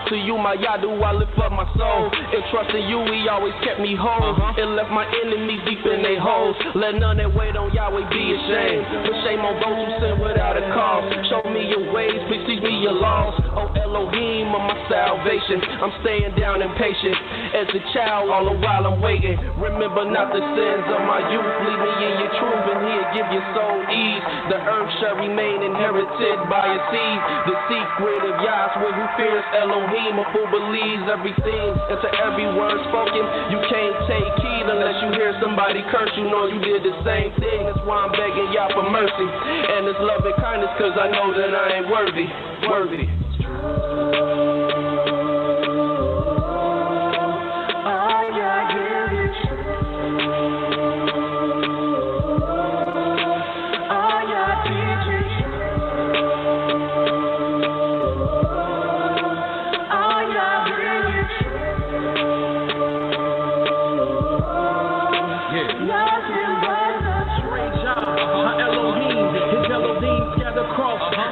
To you, my Yah, do I lift up my soul. And trusting you, he always kept me whole. And left my enemies deep in their holes. Let none that wait on Yahweh be ashamed. Put shame on those who sin without a cause. Show me your ways, please teach me your laws. Oh Elohim of my salvation, I'm staying down and patient. As a child, all the while I'm waiting. Remember not the sins of my youth. Lead me in your truth, and he'll give your soul ease. The earth shall remain inherited by a seed. The secret of Yah's one who fears Elohim, a fool believes everything. And to every word spoken, you can't take heed unless you hear somebody curse. You know you did the same thing. That's why I'm begging Yah for mercy and His love and kindness, cause I know that I ain't worthy.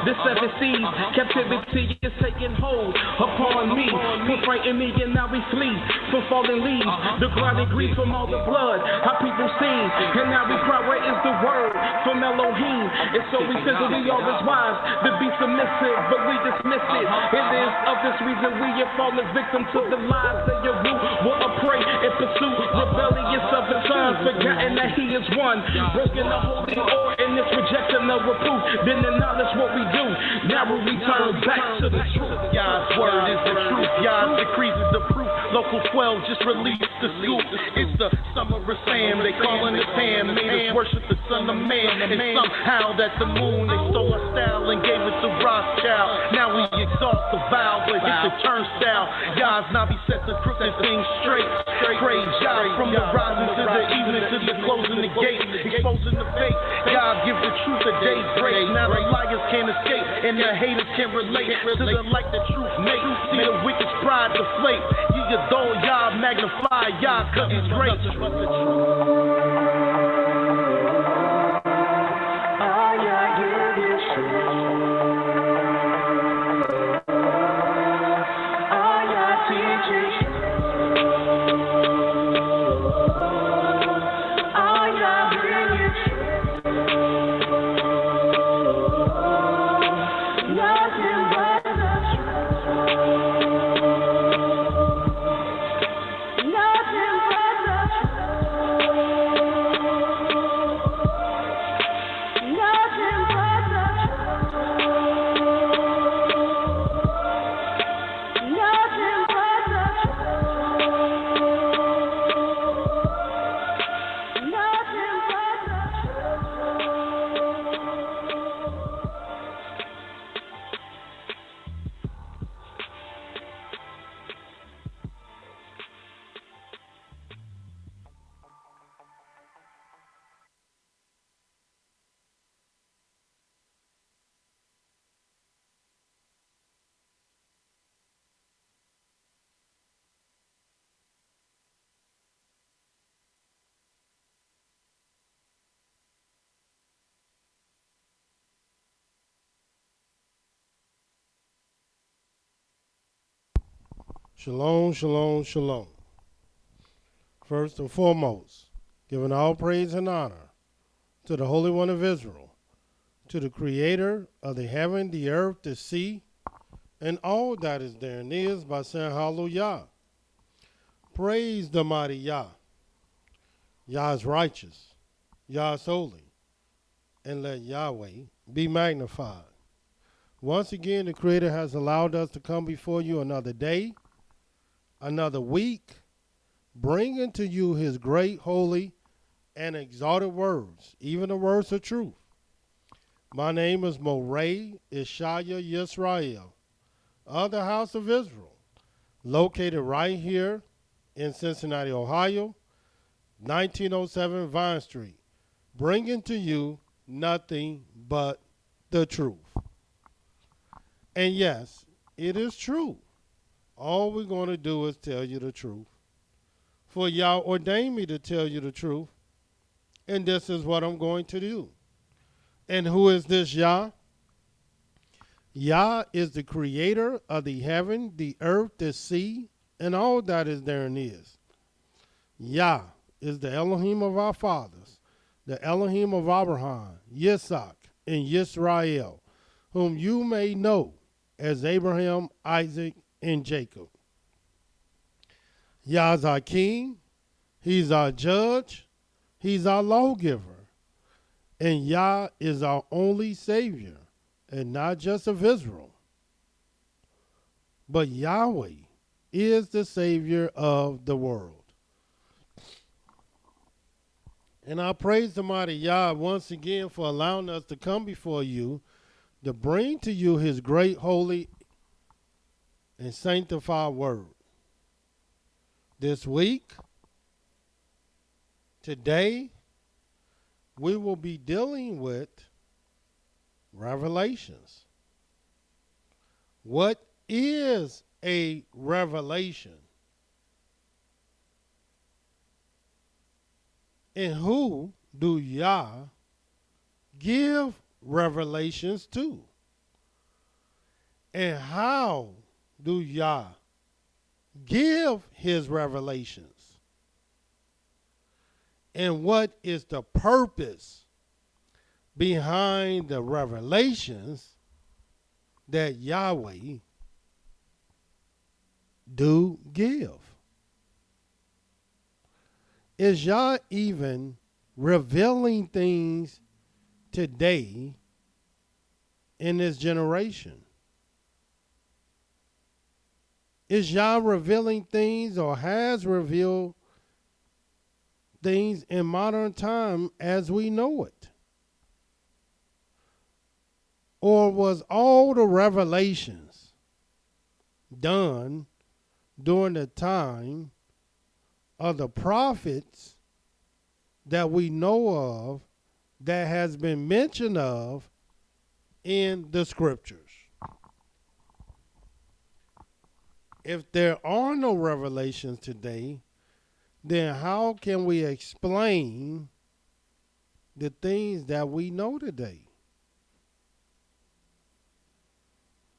The seven seas, captivity is taking hold upon me. He frightened me and now we flee from fallen leaves. The grinding grief from all the blood, how people sing. And now we cry, where is the word from Elohim? And so we said that we always wise to be submissive, but we dismiss it. It is of this reason we have fallen victim to the lies that your root will prey and pursue rebellious of the sons, forgotten that he is one. Broken the holy order in this rejection of reproof, then acknowledge what we do. Now we return back to the truth. Yah's word is the truth. Yah's decrees is the proof. Local 12 just released the scoop. It's the summer of Sam. They calling it Pam. Made us worship the Son of Man. And somehow that the moon, they stole our style and gave it to Rothschild. Now we exalt the vow, but hit the turnstile. Yah's now be set to crooked things straight. Praise Yah from the rising to the evening to the closing the gate. Exposing the fake. Yah give the truth a day break. Now the liars can't escape and the haters can't relate to the light the truth make. See the wicked's pride deflate. You adore Yah, magnify Yah, cause he's great. Shalom, shalom, shalom. First and foremost, giving all praise and honor to the Holy One of Israel, to the Creator of the heaven, the earth, the sea, and all that is therein is, by saying hallelujah. Praise the mighty Yah. Yah is righteous. Yah is holy. And let Yahweh be magnified. Once again, the Creator has allowed us to come before you another day, another week, bringing to you his great, holy, and exalted words, even the words of truth. My name is Mowreh IshYAH Yisrael, of the house of Israel, located right here in Cincinnati, Ohio, 1907 Vine Street, bringing to you nothing but the truth. And yes, it is true. All we're going to do is tell you the truth. For Yah ordained me to tell you the truth, and this is what I'm going to do. And who is this Yah? Yah is the creator of the heaven, the earth, the sea, and all that is therein is. Yah is the Elohim of our fathers, the Elohim of Abraham, Yitzhak, and YIsraEL, whom you may know as Abraham, Isaac, and Jacob. Yah is our king, he's our judge, he's our lawgiver, and Yah is our only savior, and not just of Israel, but Yahweh is the savior of the world. And I praise the mighty Yah once again for allowing us to come before you to bring to you his great, holy, and sanctified word. This week, today, we will be dealing with revelations. What is a revelation? And who do Yah give revelations to? And how do Yah give his revelations? And what is the purpose behind the revelations that Yahweh do give? Is Yah even revealing things today in this generation? Is Yah revealing things or has revealed things in modern time as we know it? Or was all the revelations done during the time of the prophets that we know of, that has been mentioned of in the scriptures? If there are no revelations today, then how can we explain the things that we know today?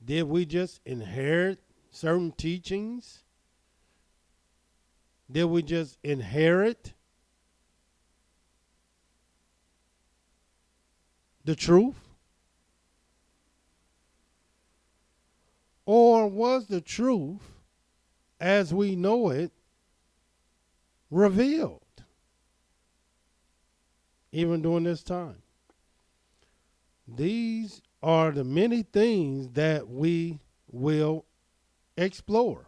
Did we just inherit certain teachings? Did we just inherit the truth? Or was the truth, as we know it, revealed even during this time? These are the many things that we will explore.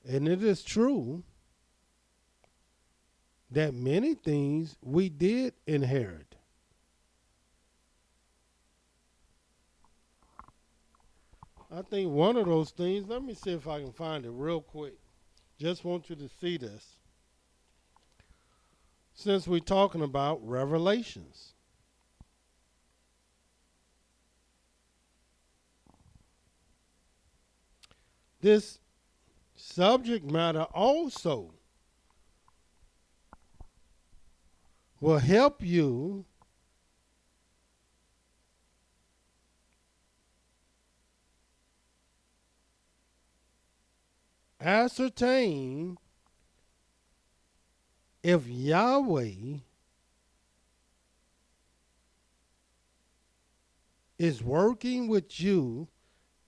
And it is true that many things we did inherit. I think one of those things, let me see if I can find it real quick. Just want you to see this. Since we're talking about revelations. This subject matter also will help you ascertain if Yahweh is working with you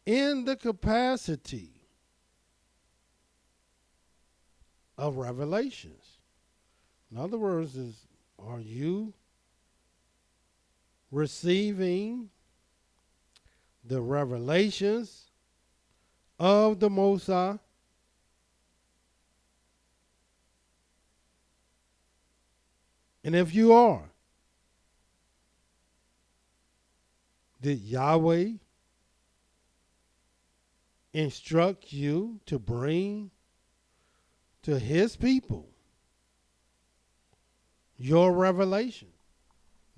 in the capacity of revelations. In other words, are you receiving the revelations of the Most High? And if you are, did Yahweh instruct you to bring to his people your revelation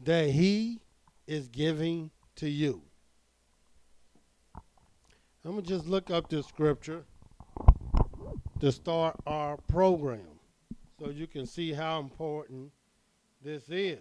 that he is giving to you. I'm going to just look up this scripture to start our program so you can see how important this is.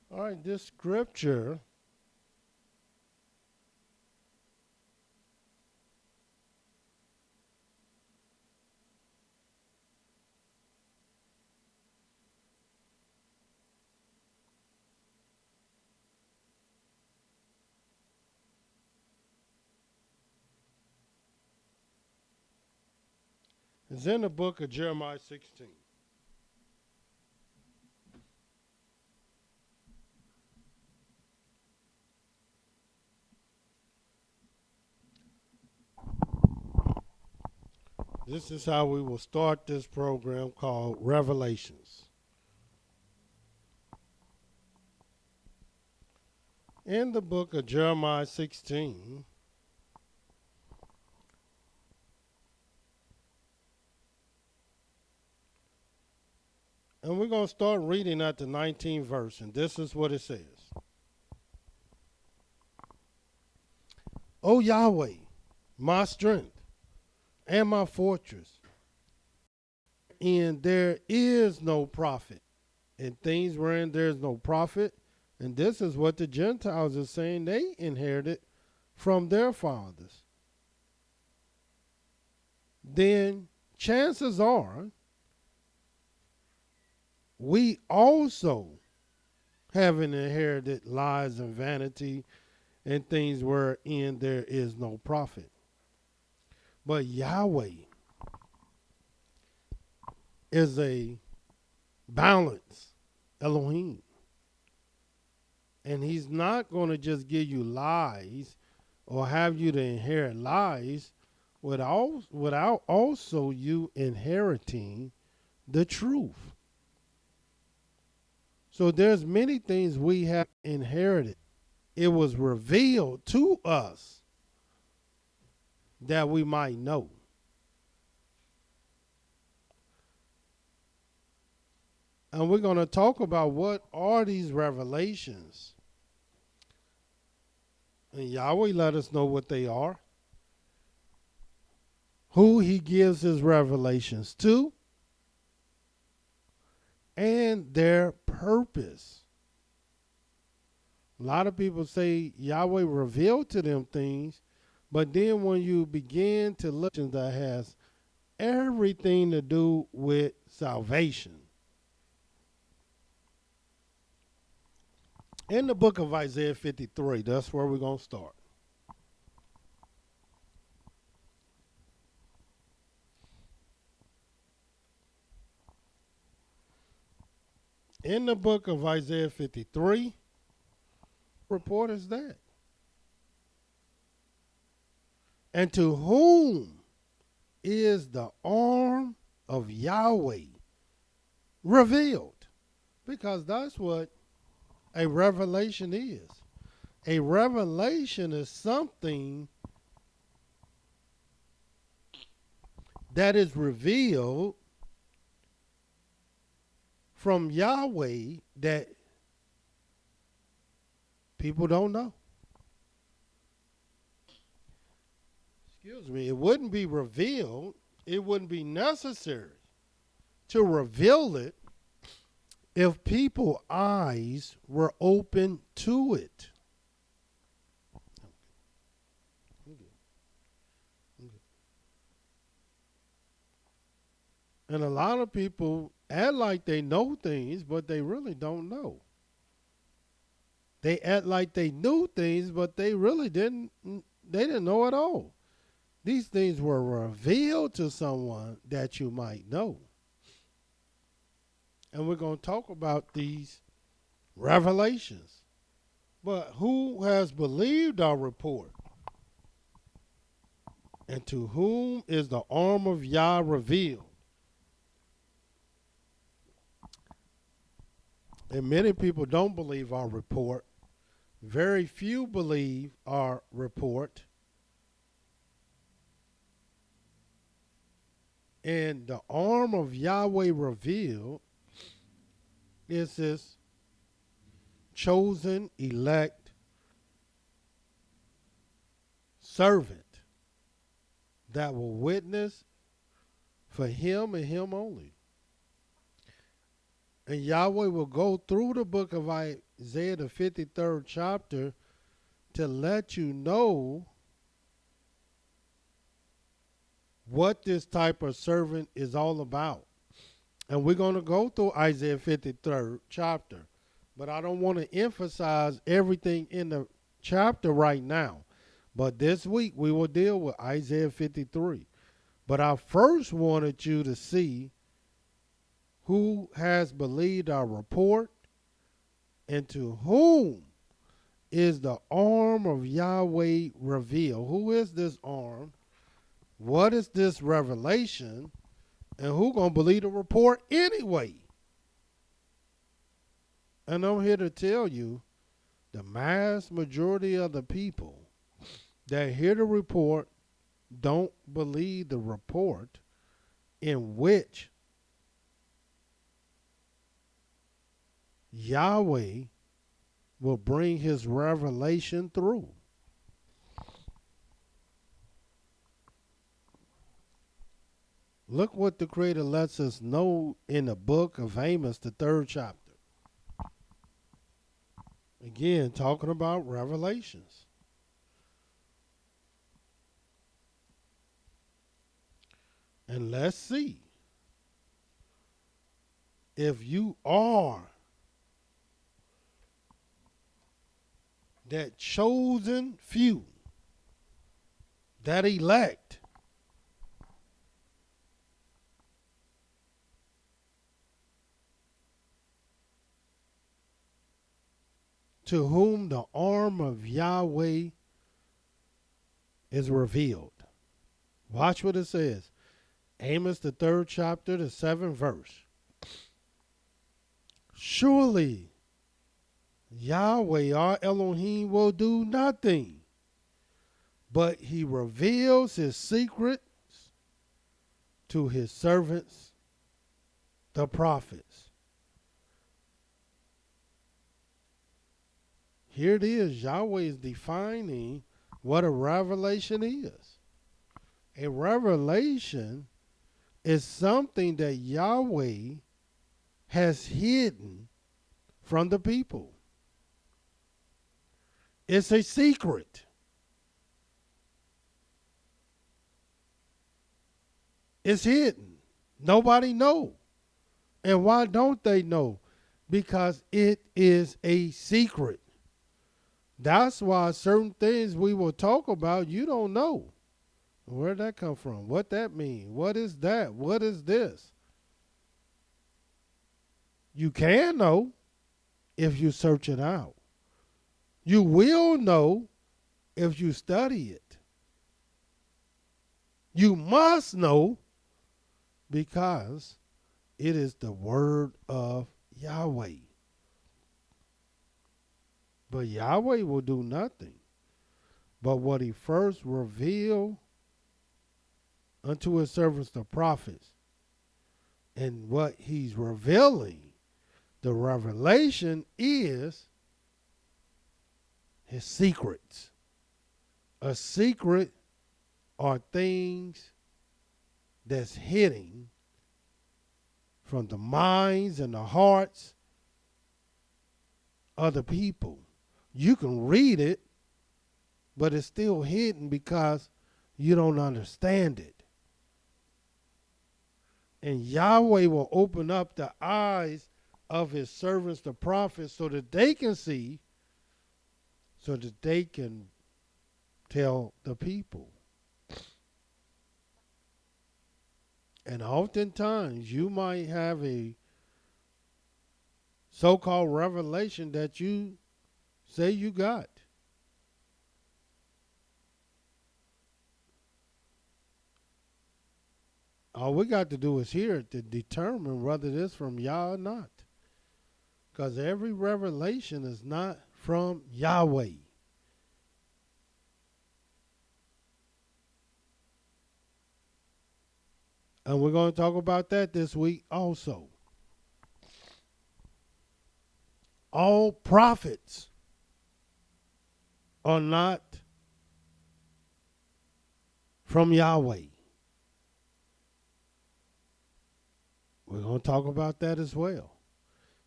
All right, this scripture is in the book of Jeremiah 16. This is how we will start this program called Revelations. In the book of Jeremiah 16, and we're going to start reading at the 19th verse, and this is what it says. O Yahweh, my strength and my fortress, and there is no prophet, and things wherein there is no prophet. And this is what the Gentiles are saying they inherited from their fathers. Then chances are we also have inherited lies and vanity and things wherein there is no prophet. But Yahweh is a balanced Elohim. And he's not going to just give you lies or have you to inherit lies without also you inheriting the truth. So there's many things we have inherited. It was revealed to us that we might know. And we're going to talk about what are these revelations. And Yahweh let us know what they are. Who he gives his revelations to. And their purpose. A lot of people say Yahweh revealed to them things, but then when you begin to look, that has everything to do with salvation. In the book of Isaiah 53, that's where we're going to start. In the book of Isaiah 53, report is that. And to whom is the arm of Yahweh revealed? Because that's what a revelation is. A revelation is something that is revealed from Yahweh that people don't know. Excuse me, it wouldn't be revealed, it wouldn't be necessary to reveal it if people's eyes were open to it. And a lot of people act like they know things, but they really don't know. They act like they knew things, but they really didn't. They didn't know at all. These things were revealed to someone that you might know. And we're going to talk about these revelations. But who has believed our report? And to whom is the arm of Yah revealed? And many people don't believe our report. Very few believe our report. And the arm of Yahweh revealed is this chosen, elect servant that will witness for him and him only. And Yahweh will go through the book of Isaiah, the 53rd chapter, to let you know what this type of servant is all about. And we're going to go through Isaiah 53rd chapter. But I don't want to emphasize everything in the chapter right now. But this week we will deal with Isaiah 53. But I first wanted you to see who has believed our report and to whom is the arm of Yahweh revealed. Who is this arm? What is this revelation? And who gonna believe the report anyway? And I'm here to tell you, the mass majority of the people that hear the report don't believe the report in which Yahweh will bring his revelation through. Look what the Creator lets us know in the book of Amos, the 3rd chapter. Again, talking about revelations. And let's see if you are that chosen few, that elect, to whom the arm of Yahweh is revealed. Watch what it says. Amos, the 3rd chapter, the 7th verse. Surely Yahweh, our Elohim, will do nothing, but he reveals his secrets to his servants, the prophets. Here it is. Yahweh is defining what a revelation is. A revelation is something that Yahweh has hidden from the people. It's a secret. It's hidden. Nobody knows. And why don't they know? Because it is a secret. That's why certain things we will talk about, you don't know. Where'd that come from? What that mean? What is that? What is this? You can know if you search it out. You will know if you study it. You must know because it is the word of Yahweh. But Yahweh will do nothing but what he first revealed unto his servants, the prophets. And what he's revealing, the revelation is his secrets. A secret are things that's hidden from the minds and the hearts of the people. You can read it, but it's still hidden because you don't understand it. And Yahweh will open up the eyes of his servants, the prophets, so that they can see, so that they can tell the people. And oftentimes you might have a so-called revelation that you say you got. All we got to do is hear it to determine whether it is from Yah or not. Because every revelation is not from Yahweh. And we're going to talk about that this week also. All prophets are not from Yahweh. We're going to talk about that as well.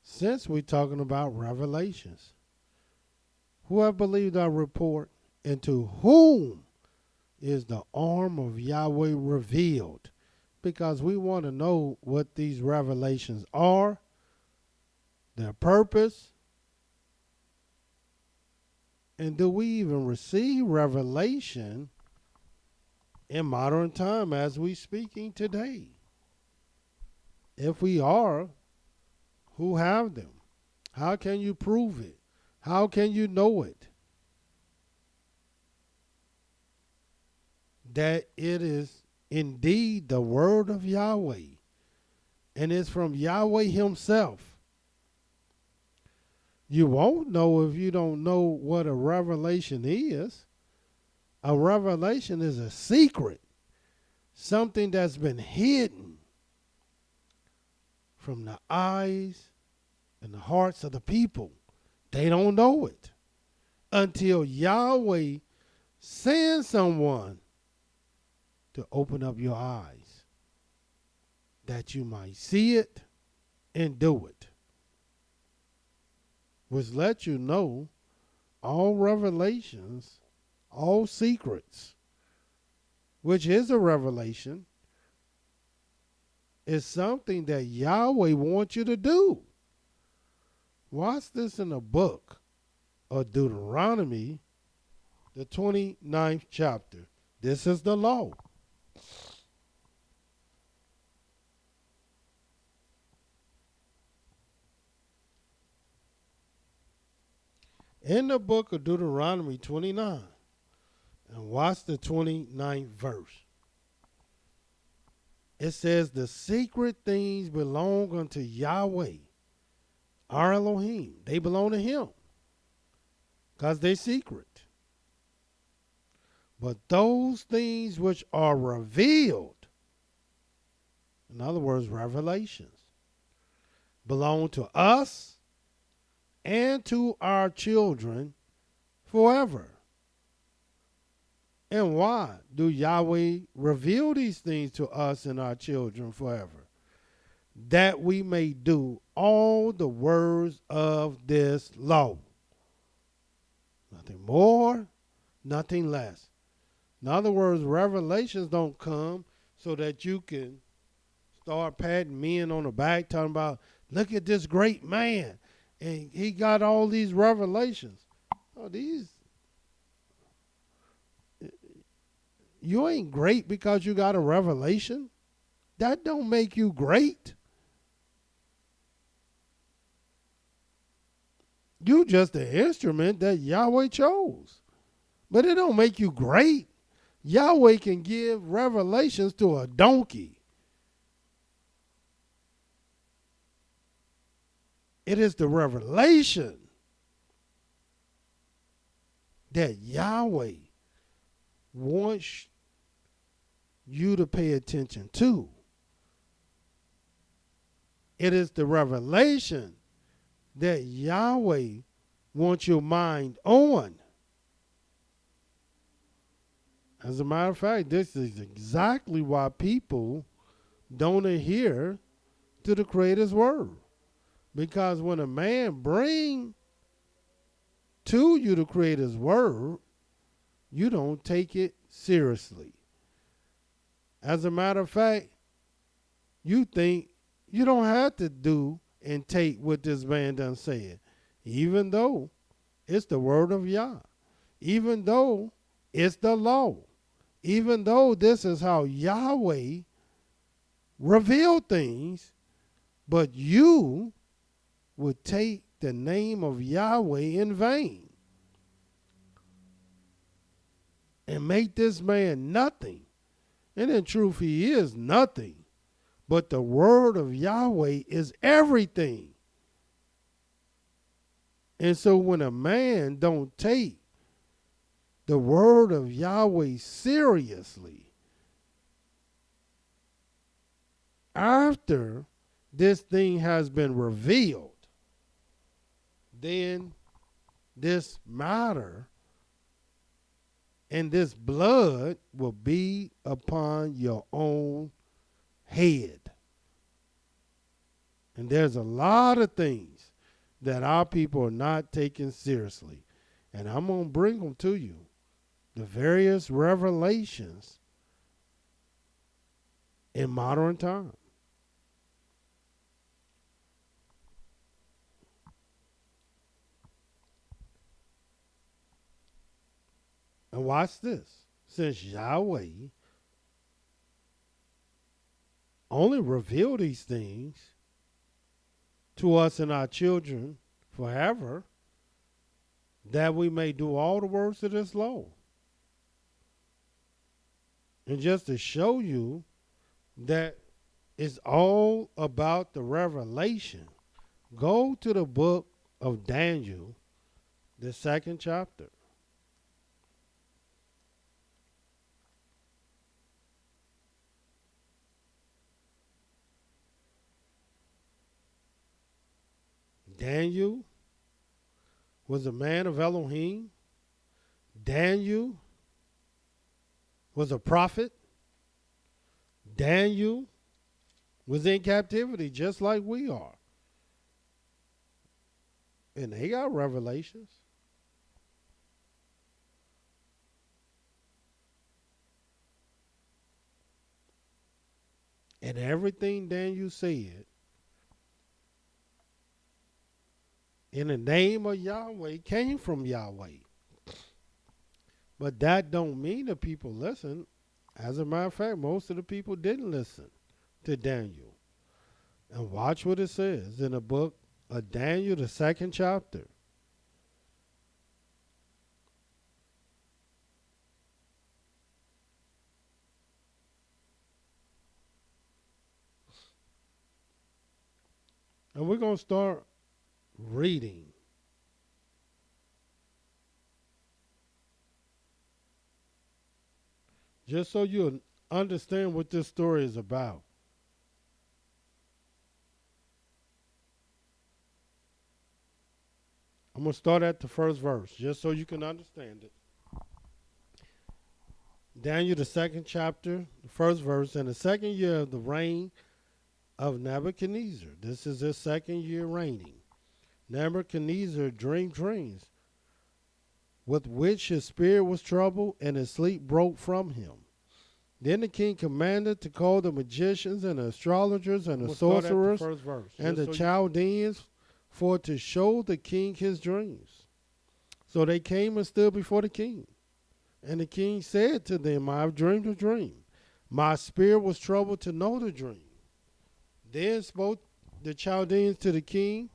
Since we're talking about revelations, who have believed our report, and to whom is the arm of Yahweh revealed? Because we want to know what these revelations are, their purpose, and do we even receive revelation in modern time as we speaking today? If we are, who have them? How can you prove it? How can you know it? That it is indeed the word of Yahweh, and it's from Yahweh himself. You won't know if you don't know what a revelation is. A revelation is a secret, something that's been hidden from the eyes and the hearts of the people. They don't know it until Yahweh sends someone to open up your eyes that you might see it and do it. Which lets you know all revelations, all secrets, which is a revelation, is something that Yahweh wants you to do. Watch this in the book of Deuteronomy, the 29th chapter. This is the law. In the book of Deuteronomy 29, and watch the 29th verse. It says, the secret things belong unto Yahweh, our Elohim. They belong to him because they're secret. But those things which are revealed, in other words, revelations, belong to us and to our children forever. And why do Yahweh reveal these things to us and our children forever? That we may do all the words of this law. Nothing more, nothing less. In other words, revelations don't come so that you can start patting men on the back, talking about, look at this great man, and he got all these revelations. Oh, you ain't great because you got a revelation. That don't make you great. You just an instrument that Yahweh chose. But it don't make you great. Yahweh can give revelations to a donkey. It is the revelation that Yahweh wants you to pay attention to. It is the revelation that Yahweh wants your mind on. As a matter of fact, this is exactly why people don't adhere to the Creator's word. Because when a man brings to you the Creator's word, you don't take it seriously. As a matter of fact, you think you don't have to do and take what this man done said, even though it's the word of Yah, even though it's the law, even though this is how Yahweh revealed things, but you would take the name of Yahweh in vain and make this man nothing. And in truth, he is nothing. But the word of Yahweh is everything. And so when a man don't take the word of Yahweh seriously, after this thing has been revealed, then this matter and this blood will be upon your own head. And there's a lot of things that our people are not taking seriously. And I'm going to bring them to you. The various revelations in modern time. And watch this. Since Yahweh only revealed these things to us and our children forever, that we may do all the works of this law. And just to show you that it's all about the revelation, go to the book of Daniel, the 2nd chapter. Daniel was a man of Elohim. Daniel was a prophet. Daniel was in captivity just like we are. And they got revelations. And everything Daniel said in the name of Yahweh came from Yahweh. But that don't mean that people listen. As a matter of fact, most of the people didn't listen to Daniel. And watch what it says in the book of Daniel, the 2nd chapter. And we're going to start reading. Just so you understand what this story is about. I'm going to start at the first verse, just so you can understand it. Daniel, the 2nd chapter, the first verse. In the 2nd year of the reign of Nebuchadnezzar. This is his 2nd year reigning. Nebuchadnezzar dreamed dreams, with which his spirit was troubled, and his sleep broke from him. Then the king commanded to call the magicians and the astrologers and the sorcerers and the Chaldeans for to show the king his dreams. So they came and stood before the king. And the king said to them, I have dreamed a dream. My spirit was troubled to know the dream. Then spoke the Chaldeans to the king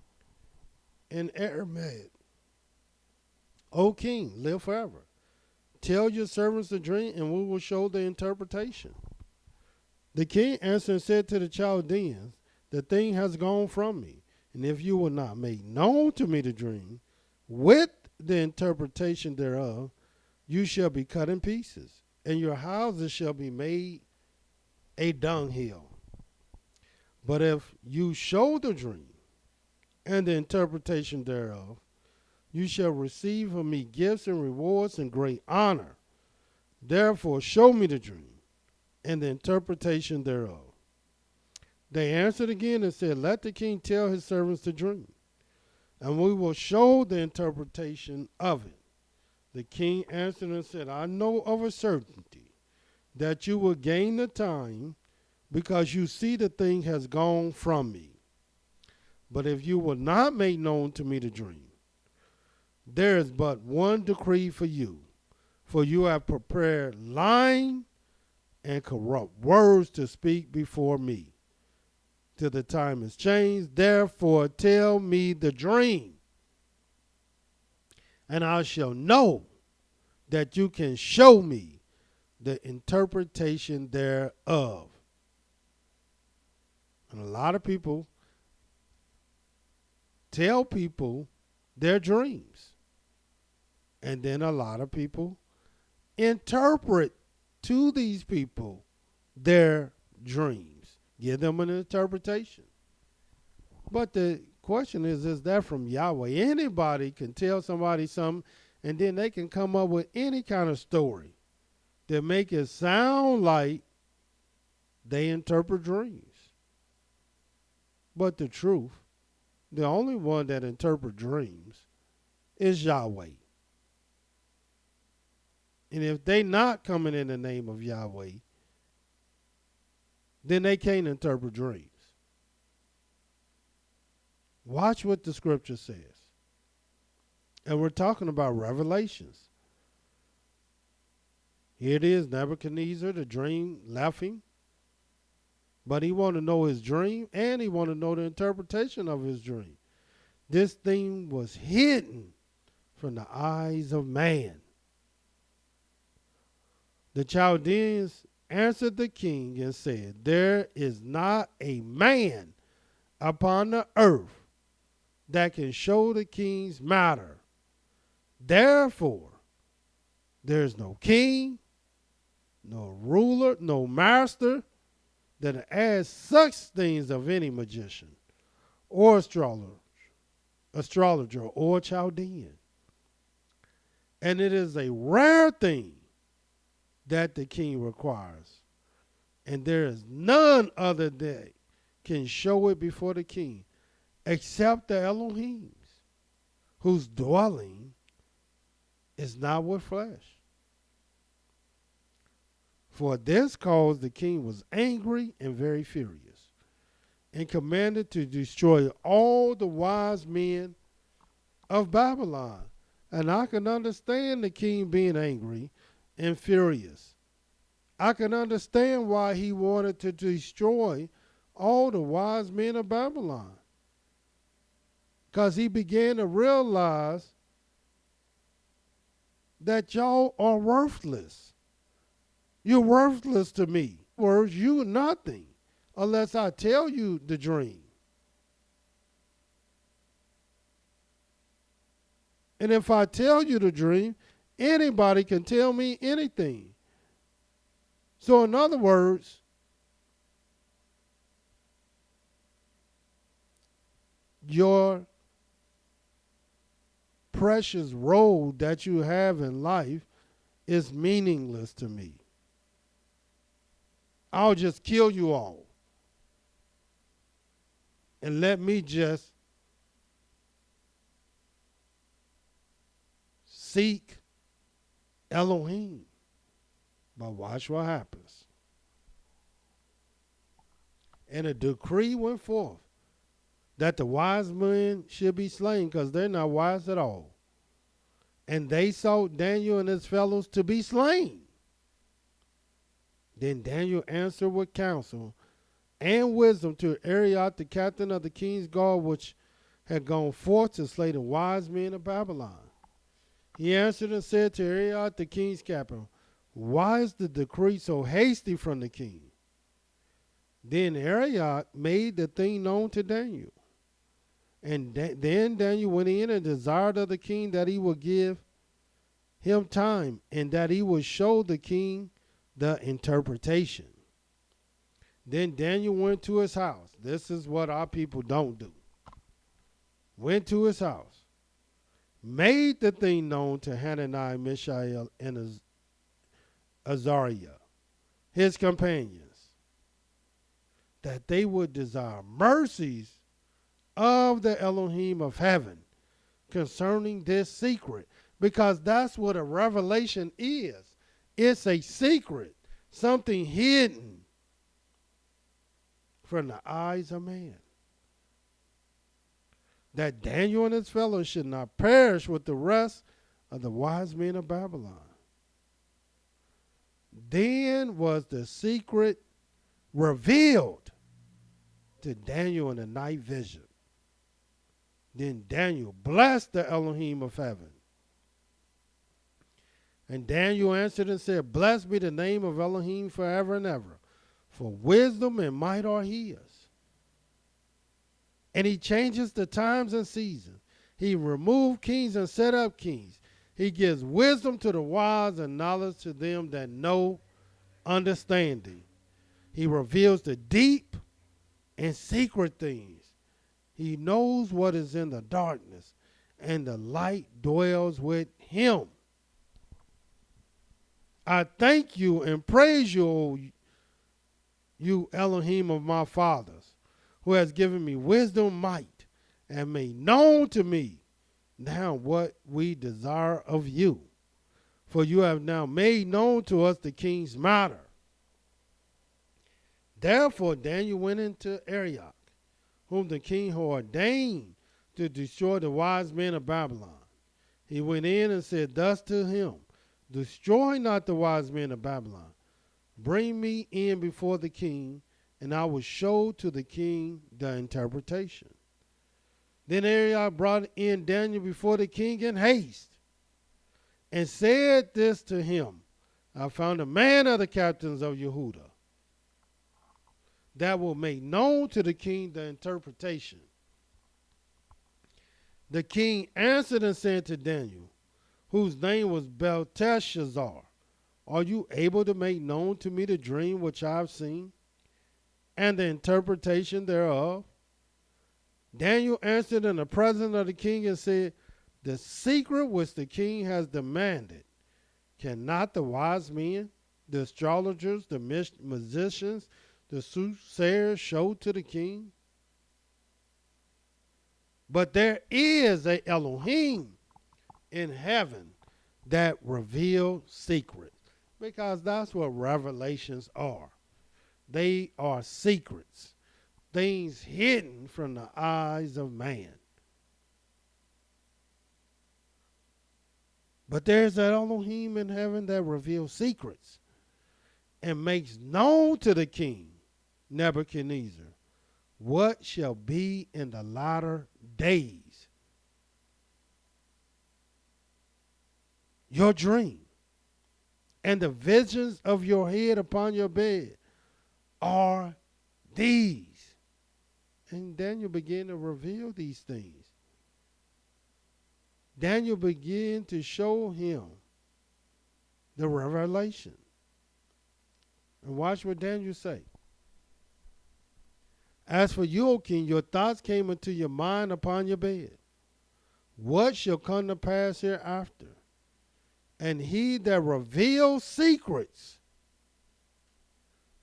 in Aramaic. O king, live forever. Tell your servants the dream, and we will show the interpretation. The king answered and said to the Chaldeans, the thing has gone from me, and if you will not make known to me the dream, with the interpretation thereof, you shall be cut in pieces, and your houses shall be made a dunghill. But if you show the dream and the interpretation thereof, you shall receive from me gifts and rewards and great honor. Therefore, show me the dream and the interpretation thereof. They answered again and said, let the king tell his servants the dream, and we will show the interpretation of it. The king answered and said, I know of a certainty that you will gain the time because you see the thing has gone from me. But if you will not make known to me the dream, there is but one decree for you, for you have prepared lying and corrupt words to speak before me, till the time is changed. Therefore tell me the dream, and I shall know that you can show me the interpretation thereof. And a lot of people tell people their dreams. And then a lot of people interpret to these people their dreams. Give them an interpretation. But the question is that from Yahweh? Anybody can tell somebody something, and then they can come up with any kind of story that make it sound like they interpret dreams. But the truth, the only one that interprets dreams is Yahweh. And if they not coming in the name of Yahweh, then they can't interpret dreams. Watch what the scripture says. And we're talking about revelations. Here it is, Nebuchadnezzar, the dream, laughing. But he want to know his dream, and he want to know the interpretation of his dream. This thing was hidden from the eyes of man. The Chaldeans answered the king and said, there is not a man upon the earth that can show the king's matter. Therefore, there is no king, no ruler, no master that asks such things of any magician or astrologer or Chaldean. And it is a rare thing that the king requires. And there is none other that can show it before the king except the Elohims, whose dwelling is not with flesh. For this cause the king was angry and very furious, and commanded to destroy all the wise men of Babylon. And I can understand the king being angry and furious. I can understand why he wanted to destroy all the wise men of Babylon. Because he began to realize that y'all are worthless. You're worthless to me. Words, you are nothing unless I tell you the dream. And if I tell you the dream, anybody can tell me anything. So in other words, your precious role that you have in life is meaningless to me. I'll just kill you all. And let me just seek Elohim. But watch what happens. And a decree went forth that the wise men should be slain, because they're not wise at all. And they sought Daniel and his fellows to be slain. Then Daniel answered with counsel and wisdom to Arioch, the captain of the king's guard, which had gone forth to slay the wise men of Babylon. He answered and said to Arioch, the king's captain, why is the decree so hasty from the king? Then Arioch made the thing known to Daniel. And then Daniel went in and desired of the king that he would give him time, and that he would show the king the interpretation. Then Daniel went to his house. This is what our people don't do. Went to his house, made the thing known to Hananiah, Mishael, and Azariah, his companions, that they would desire mercies of the Elohim of heaven concerning this secret, because that's what a revelation is. It's a secret, something hidden. from the eyes of man, that Daniel and his fellows should not perish with the rest of the wise men of Babylon. Then was the secret revealed to Daniel in the night vision. Then Daniel blessed the Elohim of heaven. And Daniel answered and said, Blessed be the name of Elohim forever and ever, for wisdom and might are his. And he changes the times and seasons. He removed kings and set up kings. He gives wisdom to the wise and knowledge to them that know understanding. He reveals the deep and secret things. He knows what is in the darkness, and the light dwells with him. I thank you and praise you, O you Elohim of my fathers, who has given me wisdom, might, and made known to me now what we desire of you. For you have now made known to us the king's matter. Therefore Daniel went into Arioch, whom the king had ordained to destroy the wise men of Babylon. He went in and said thus to him, Destroy not the wise men of Babylon. Bring me in before the king, and I will show to the king the interpretation. Then Arioch brought in Daniel before the king in haste, and said this to him, I found a man of the captains of Yehudah that will make known to the king the interpretation. The king answered and said to Daniel, whose name was Belteshazzar, Are you able to make known to me the dream which I have seen, and the interpretation thereof? Daniel answered in the presence of the king and said, The secret which the king has demanded, cannot the wise men, the astrologers, the magicians, the soothsayers show to the king? But there is a Elohim in heaven that reveals secrets, because that's what revelations are. They are secrets, things hidden from the eyes of man. But there's an Elohim in heaven that reveals secrets and makes known to the king Nebuchadnezzar what shall be in the latter days. Your dream and the visions of your head upon your bed are these. And Daniel began to reveal these things. Daniel began to show him the revelation. And watch what Daniel say. As for you, O king, your thoughts came into your mind upon your bed. What shall come to pass hereafter? And he that reveals secrets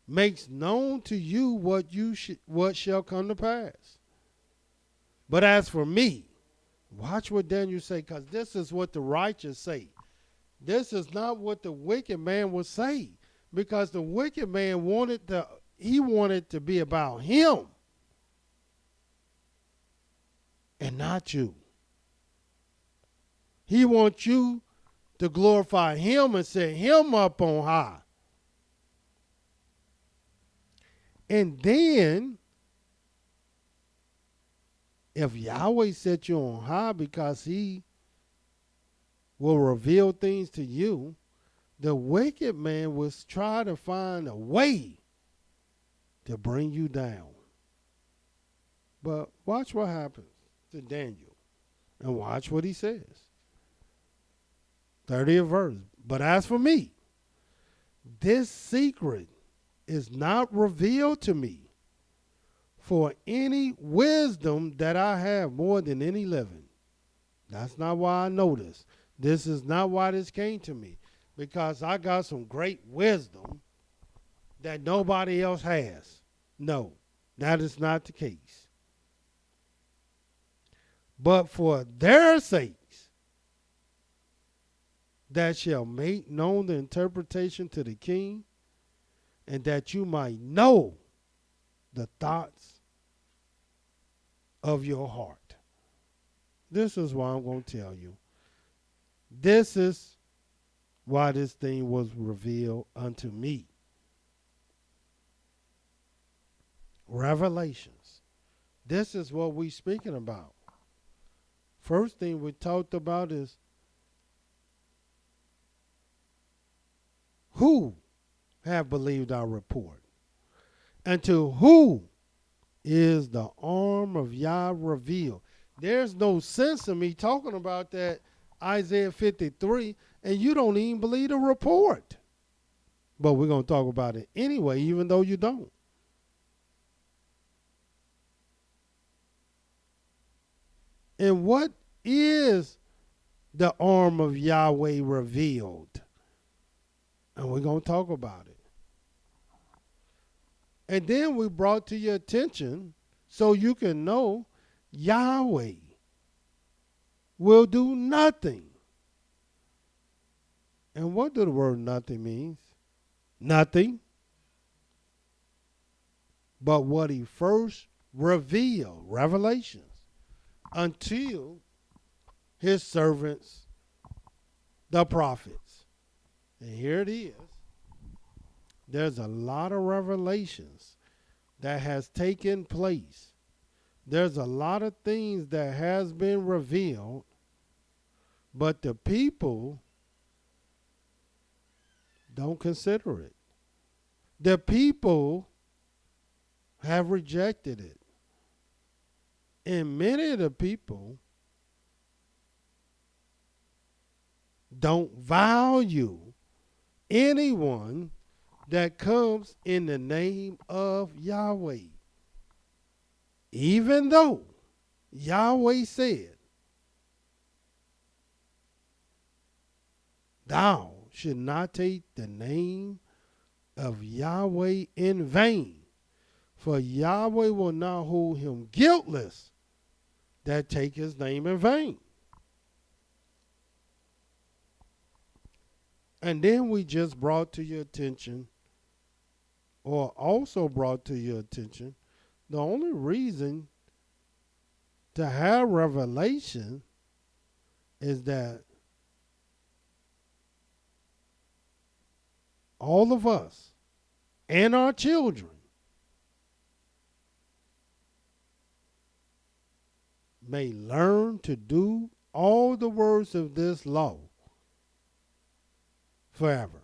makes known to you what shall come to pass. But as for me, watch what Daniel say, because this is what the righteous say. This is not what the wicked man will say, because the wicked man wanted to be about him and not you. He wants you to glorify him and set him up on high. And then, if Yahweh set you on high because he will reveal things to you, the wicked man will try to find a way to bring you down. But watch what happens to Daniel and watch what he says. 30th verse. But as for me, this secret is not revealed to me for any wisdom that I have more than any living. That's not why I know this. This is not why this came to me, because I got some great wisdom that nobody else has. No, that is not the case. But for their sakes, that shall make known the interpretation to the king, and that you might know the thoughts of your heart. This is why I'm going to tell you. This is why this thing was revealed unto me. Revelations. This is what we're speaking about. First thing we talked about is who have believed our report, and to who is the arm of Yah revealed. There's no sense in me talking about that Isaiah 53, and you don't even believe the report. But we're going to talk about it anyway, even though you don't. And what is the arm of Yahweh revealed? And we're going to talk about it. And then we brought to your attention so you can know Yahweh will do nothing. And what do the word nothing means? Nothing. But what he first revealed, revelations, until his servants, the prophets. And here it is. There's a lot of revelations that has taken place. There's a lot of things that has been revealed, but the people don't consider it. The people have rejected it. And many of the people don't value anyone that comes in the name of Yahweh. Even though Yahweh said, thou should not take the name of Yahweh in vain, for Yahweh will not hold him guiltless that take his name in vain. And then we just brought to your attention, or also brought to your attention, the only reason to have revelation is that all of us and our children may learn to do all the words of this law forever.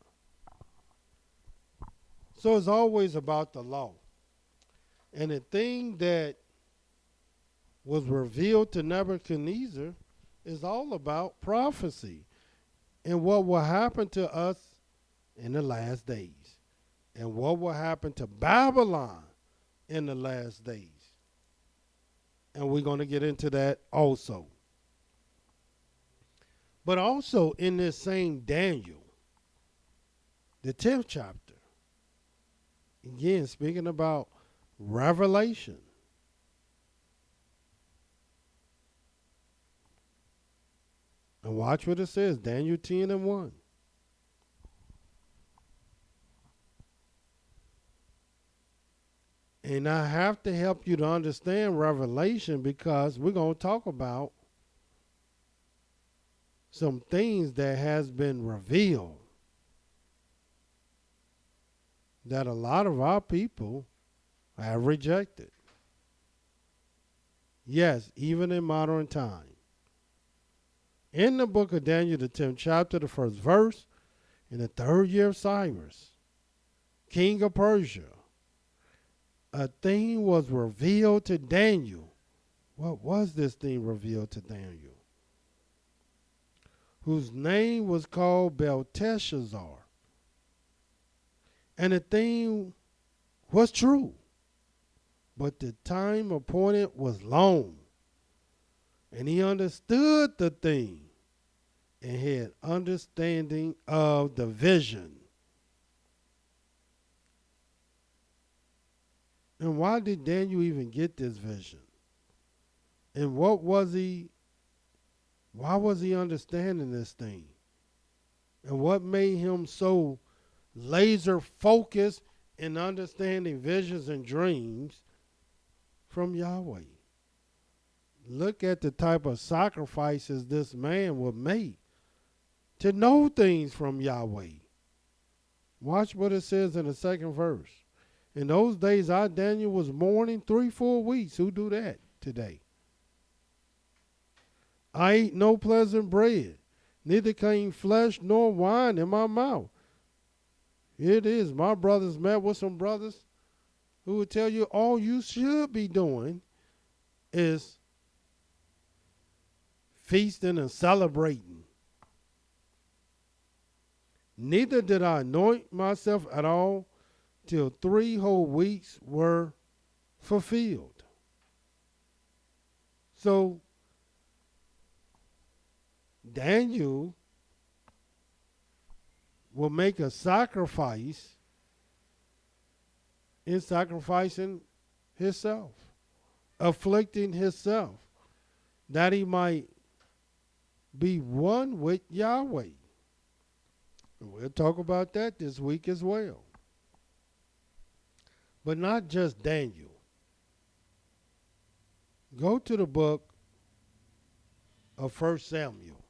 So it's always about the law. And the thing that was revealed to Nebuchadnezzar is all about prophecy and what will happen to us in the last days, and what will happen to Babylon in the last days. And we're going to get into that also. But also in this same Daniel, the 10th chapter, again, speaking about revelation. And watch what it says, Daniel 10:1. And I have to help you to understand revelation because we're going to talk about some things that has been revealed that a lot of our people have rejected. Yes, even in modern time. In the book of Daniel, the 10th chapter, the first verse, in the 3rd year of Cyrus, king of Persia, a thing was revealed to Daniel. What was this thing revealed to Daniel? Whose name was called Belteshazzar. And the thing was true, but the time appointed was long. And he understood the thing and had understanding of the vision. And why did Daniel even get this vision? And why was he understanding this thing? And what made him so laser focused in understanding visions and dreams from Yahweh. Look at the type of sacrifices this man would make to know things from Yahweh. Watch what it says in the second verse. In those days, I, Daniel, was mourning 3 full weeks. Who do that today? I ate no pleasant bread, neither came flesh nor wine in my mouth. Here it is. My brothers met with some brothers who would tell you all you should be doing is feasting and celebrating. Neither did I anoint myself at all till 3 whole weeks were fulfilled. So Daniel will make a sacrifice in sacrificing himself, afflicting himself, that he might be one with Yahweh. And we'll talk about that this week as well. But not just Daniel. Go to the book of 1 Samuel.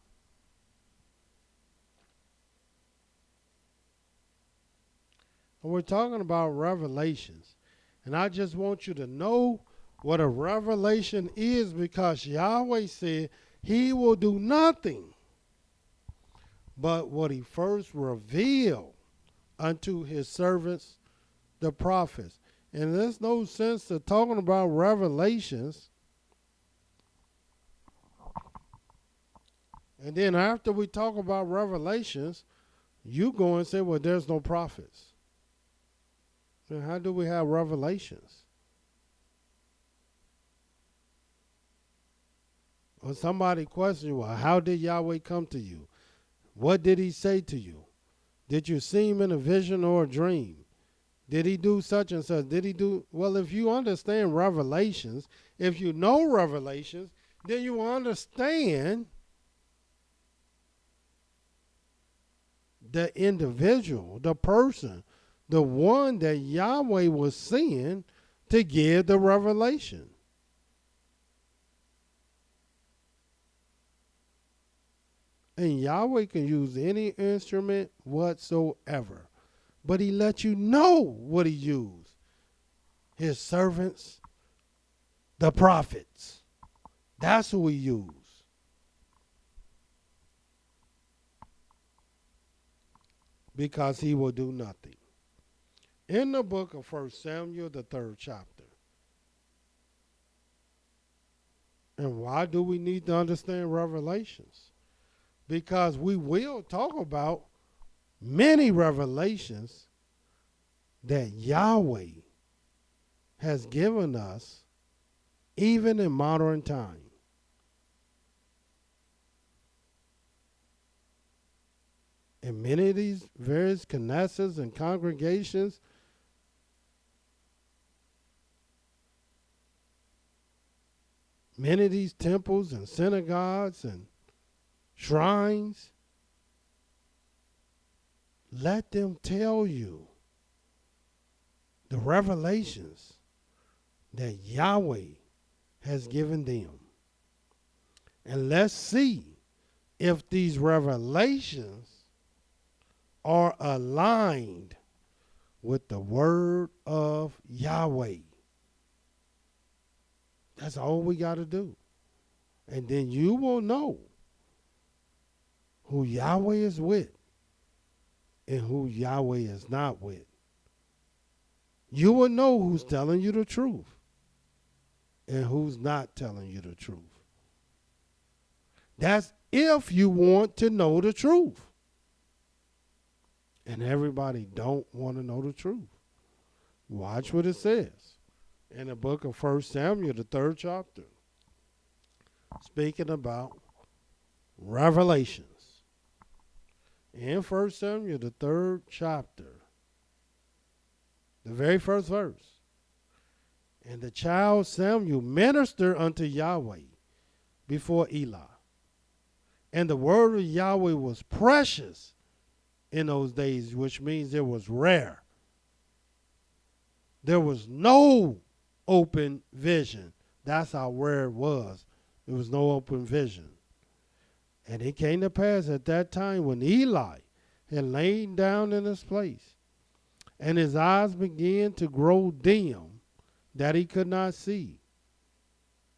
And we're talking about revelations. And I just want you to know what a revelation is, because Yahweh said he will do nothing but what he first revealed unto his servants, the prophets. And there's no sense to talking about revelations. And then after we talk about revelations, you go and say, well, there's no prophets. Then how do we have revelations? Or somebody questions you, well, how did Yahweh come to you? What did he say to you? Did you see him in a vision or a dream? Did he do such and such? Did he do? Well, if you understand revelations, if you know revelations, then you understand the individual, the person, the one that Yahweh was seeing to give the revelation. And Yahweh can use any instrument whatsoever. But he let you know what he used. His servants, the prophets. That's who he used. Because he will do nothing. In the book of 1 Samuel, the 3rd chapter. And why do we need to understand revelations? Because we will talk about many revelations that Yahweh has given us even in modern time. In many of these various Knesses and congregations, many of these temples and synagogues and shrines, let them tell you the revelations that Yahweh has given them. And let's see if these revelations are aligned with the word of Yahweh. That's all we got to do. And then you will know who Yahweh is with and who Yahweh is not with. You will know who's telling you the truth and who's not telling you the truth. That's if you want to know the truth. And everybody don't want to know the truth. Watch what it says in the book of 1 Samuel, the 3rd chapter. Speaking about revelations. In 1 Samuel, the 3rd chapter, the very first verse. And the child Samuel ministered unto Yahweh before Eli. And the word of Yahweh was precious in those days, which means it was rare. There was no open vision. That's how rare it was. There was no open vision. And it came to pass at that time when Eli had lain down in his place, and his eyes began to grow dim, that he could not see.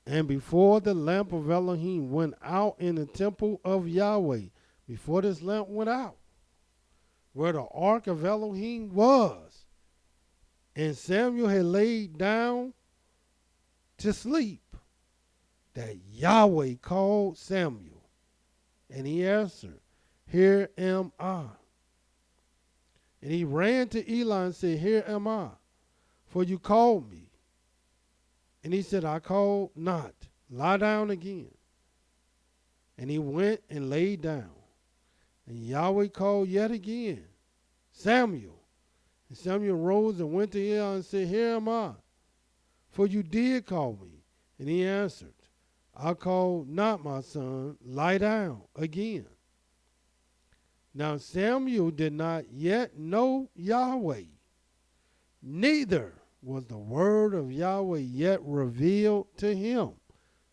And before the lamp of Elohim went out in the temple of Yahweh, before this lamp went out, where the ark of Elohim was, and Samuel had laid down to sleep, that Yahweh called Samuel, and he answered, Here am I. And he ran to Eli and said, Here am I, for you called me. And he said, I called not. Lie down again. And he went and laid down. And Yahweh called yet again, Samuel. And Samuel rose and went to Eli and said, Here am I, for you did call me. And he answered, I called not, my son. Lie down again. Now Samuel did not yet know Yahweh, neither was the word of Yahweh yet revealed to him.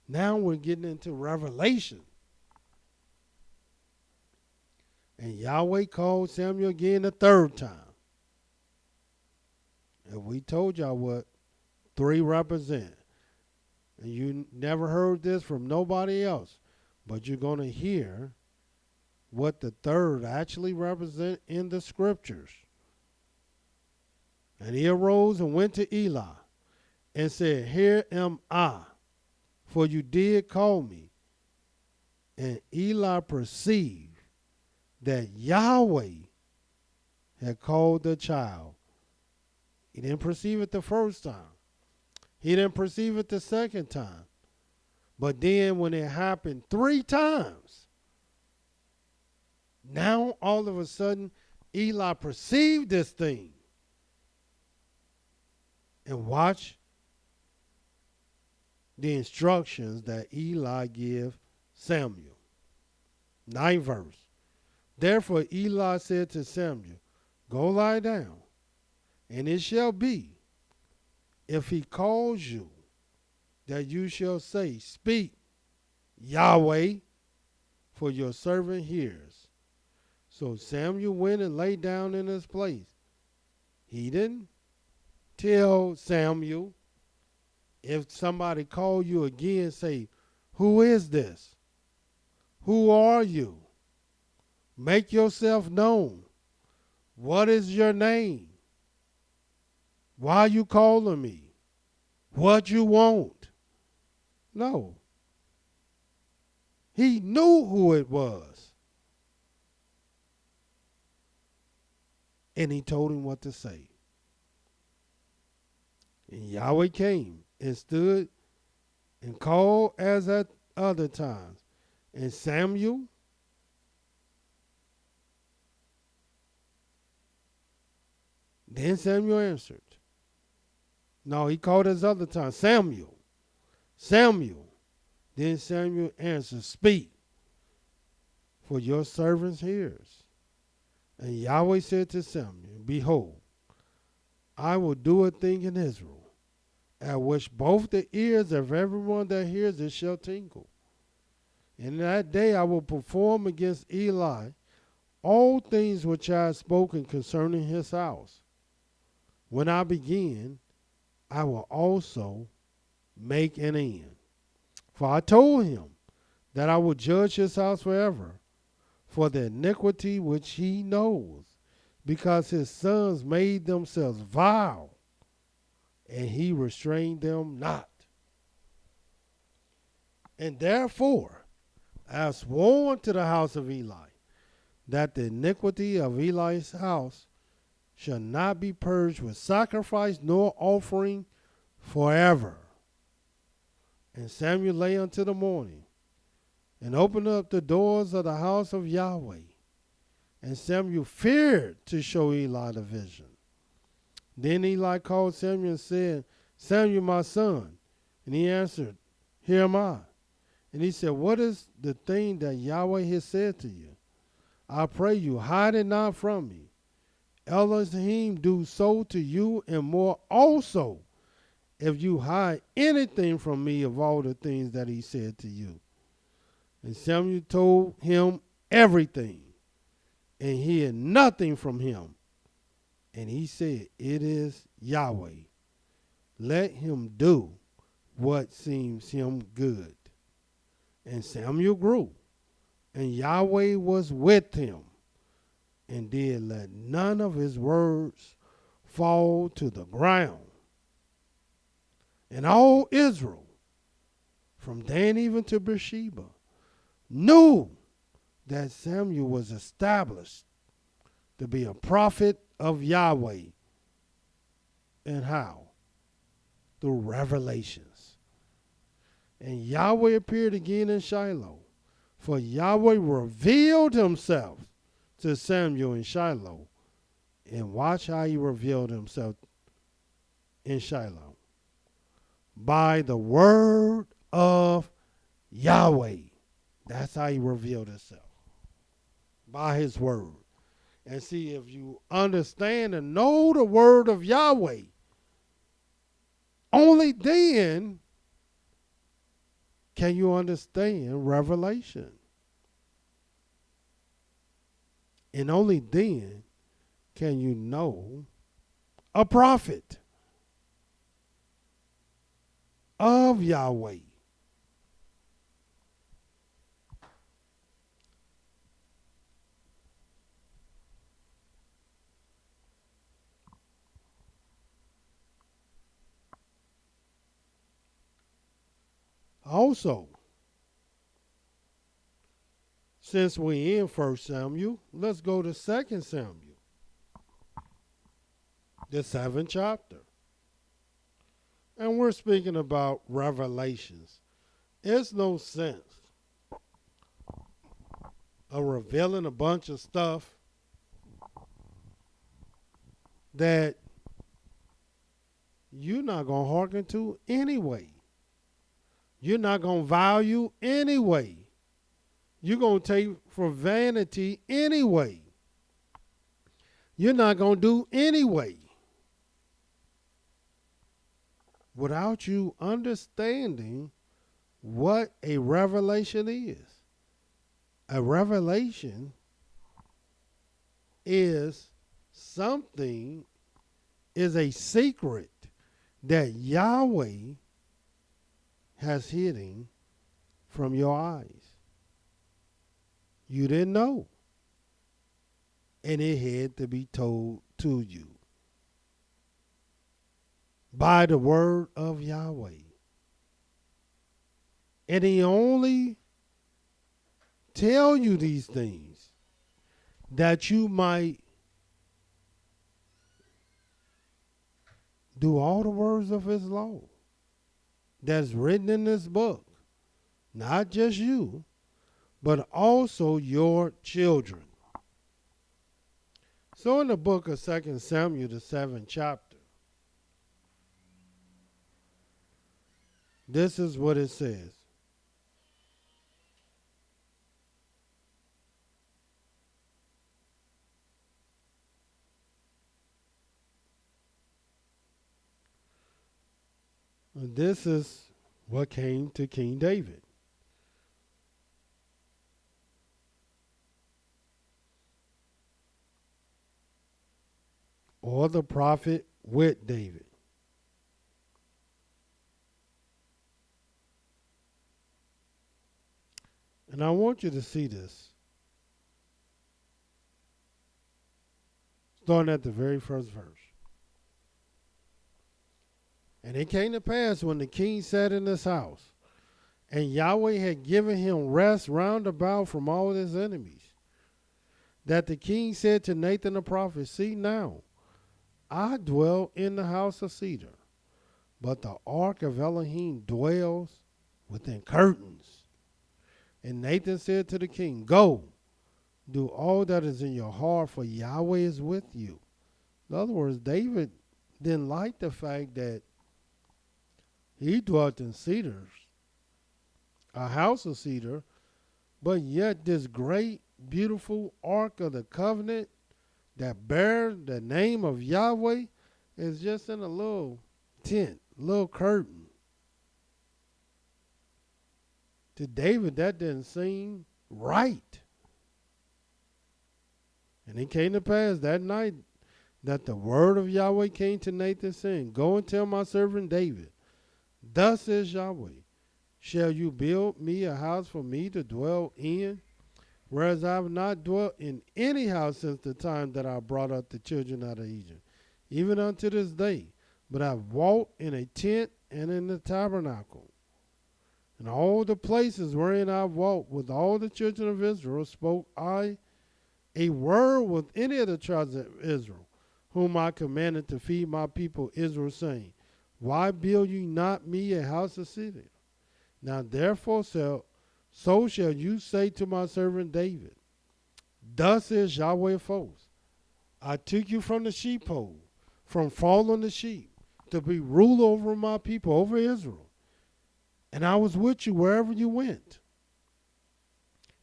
Now we're getting into revelation. And Yahweh called Samuel again the third time. And we told y'all what 3 represent. And you never heard this from nobody else, but you're going to hear what the third actually represent in the scriptures. And he arose and went to Eli and said, Here am I, for you did call me. And Eli perceived that Yahweh had called the child. He didn't perceive it the first time. He didn't perceive it the second time. But then when it happened 3 times, now all of a sudden Eli perceived this thing. And watch the instructions that Eli gave Samuel. 9th verse. Therefore Eli said to Samuel, Go lie down, and it shall be, if he calls you, that you shall say, Speak, Yahweh, for your servant hears. So Samuel went and lay down in his place. He didn't tell Samuel, if somebody call you again, say, Who is this? Who are you? Make yourself known. What is your name? Why are you calling me? What you want? No. He knew who it was. And he told him what to say. And Yahweh came and stood and called as at other times. And Samuel then Samuel answered. No, he called as other times. Samuel. Samuel. Then Samuel answered, Speak, for your servant hears. And Yahweh said to Samuel, Behold, I will do a thing in Israel, at which both the ears of everyone that hears it shall tingle. And in that day I will perform against Eli all things which I have spoken concerning his house. When I begin, I will also make an end. For I told him that I will judge his house forever for the iniquity which he knows, because his sons made themselves vile, and he restrained them not. And therefore I have sworn to the house of Eli that the iniquity of Eli's house shall not be purged with sacrifice nor offering forever. And Samuel lay until the morning, and opened up the doors of the house of Yahweh. And Samuel feared to show Eli the vision. Then Eli called Samuel and said, Samuel, my son. And he answered, Here am I. And he said, What is the thing that Yahweh has said to you? I pray you, hide it not from me. Elohim do so to you and more also, if you hide anything from me of all the things that he said to you. And Samuel told him everything, and he hid nothing from him. And he said, it is Yahweh. Let him do what seems him good. And Samuel grew, and Yahweh was with him, and did let none of his words fall to the ground. And all Israel, from Dan even to Beersheba, knew that Samuel was established to be a prophet of Yahweh. And how? Through revelations. And Yahweh appeared again in Shiloh, for Yahweh revealed himself to Samuel in Shiloh. And watch how he revealed himself in Shiloh. By the word of Yahweh. That's how he revealed himself. By his word. And see, if you understand and know the word of Yahweh, only then can you understand revelation. And only then can you know a prophet of Yahweh. Also, since we're in 1 Samuel, let's go to 2 Samuel, the 7th chapter. And we're speaking about revelations. There's no sense of revealing a bunch of stuff that you're not going to hearken to anyway. You're not going to value anyway. You're going to take for vanity anyway. You're not going to do anyway. Without you understanding what a revelation is. A revelation is something, is a secret that Yahweh has hidden from your eyes. You didn't know. And it had to be told to you by the word of Yahweh. And he only tell you these things that you might do all the words of his law that's written in this book. Not just you, but also your children. So in the book of 2 Samuel, the 7th chapter, this is what it says. This is what came to King David. Or the prophet with David. And I want you to see this. Starting at the very first verse. And it came to pass when the king sat in his house, and Yahweh had given him rest round about from all his enemies, that the king said to Nathan the prophet, see now, I dwell in the house of cedar, but the ark of Elohim dwells within curtains. And Nathan said to the king, go, do all that is in your heart, for Yahweh is with you. In other words, David didn't like the fact that he dwelt in cedars, a house of cedar, but yet this great, beautiful ark of the covenant that bear the name of Yahweh is just in a little tent, little curtain. To David, that didn't seem right. And it came to pass that night that the word of Yahweh came to Nathan, saying, Go and tell my servant David, Thus says Yahweh, Shall you build me a house for me to dwell in? Whereas I have not dwelt in any house since the time that I brought up the children out of Egypt, even unto this day. But I have walked in a tent and in the tabernacle. And all the places wherein I walked with all the children of Israel spoke I a word with any of the tribes of Israel, whom I commanded to feed my people Israel, saying, Why build you not me a house of cedar? Now therefore so shall you say to my servant David, Thus is Yahweh of hosts, I took you from the sheepfold, from falling the sheep, to be ruler over my people, over Israel. And I was with you wherever you went.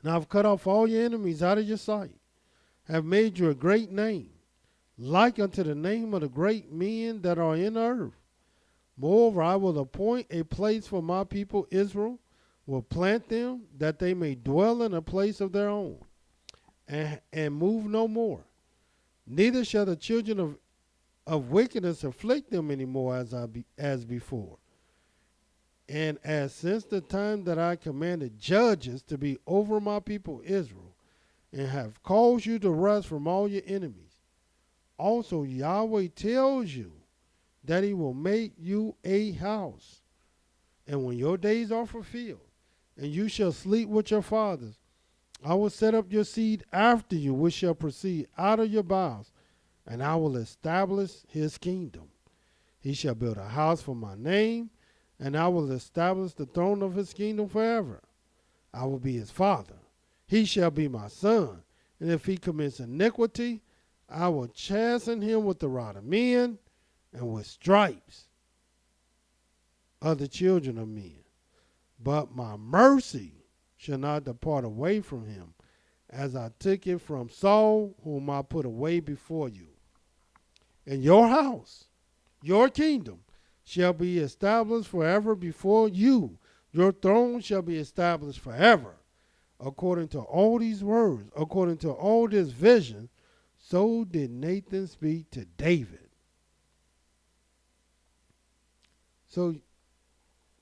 And I've cut off all your enemies out of your sight, have made you a great name, like unto the name of the great men that are in the earth. Moreover, I will appoint a place for my people Israel, will plant them, that they may dwell in a place of their own, and move no more. Neither shall the children of wickedness afflict them any more as before. And as since the time that I commanded judges to be over my people Israel, and have caused you to rest from all your enemies, also Yahweh tells you that he will make you a house. And when your days are fulfilled, and you shall sleep with your fathers, I will set up your seed after you, which shall proceed out of your bowels, and I will establish his kingdom. He shall build a house for my name, and I will establish the throne of his kingdom forever. I will be his father. He shall be my son. And if he commits iniquity, I will chasten him with the rod of men and with stripes of the children of men. But my mercy shall not depart away from him, as I took it from Saul, whom I put away before you. And your house, your kingdom, shall be established forever before you. Your throne shall be established forever. According to all these words, according to all this vision, so did Nathan speak to David. So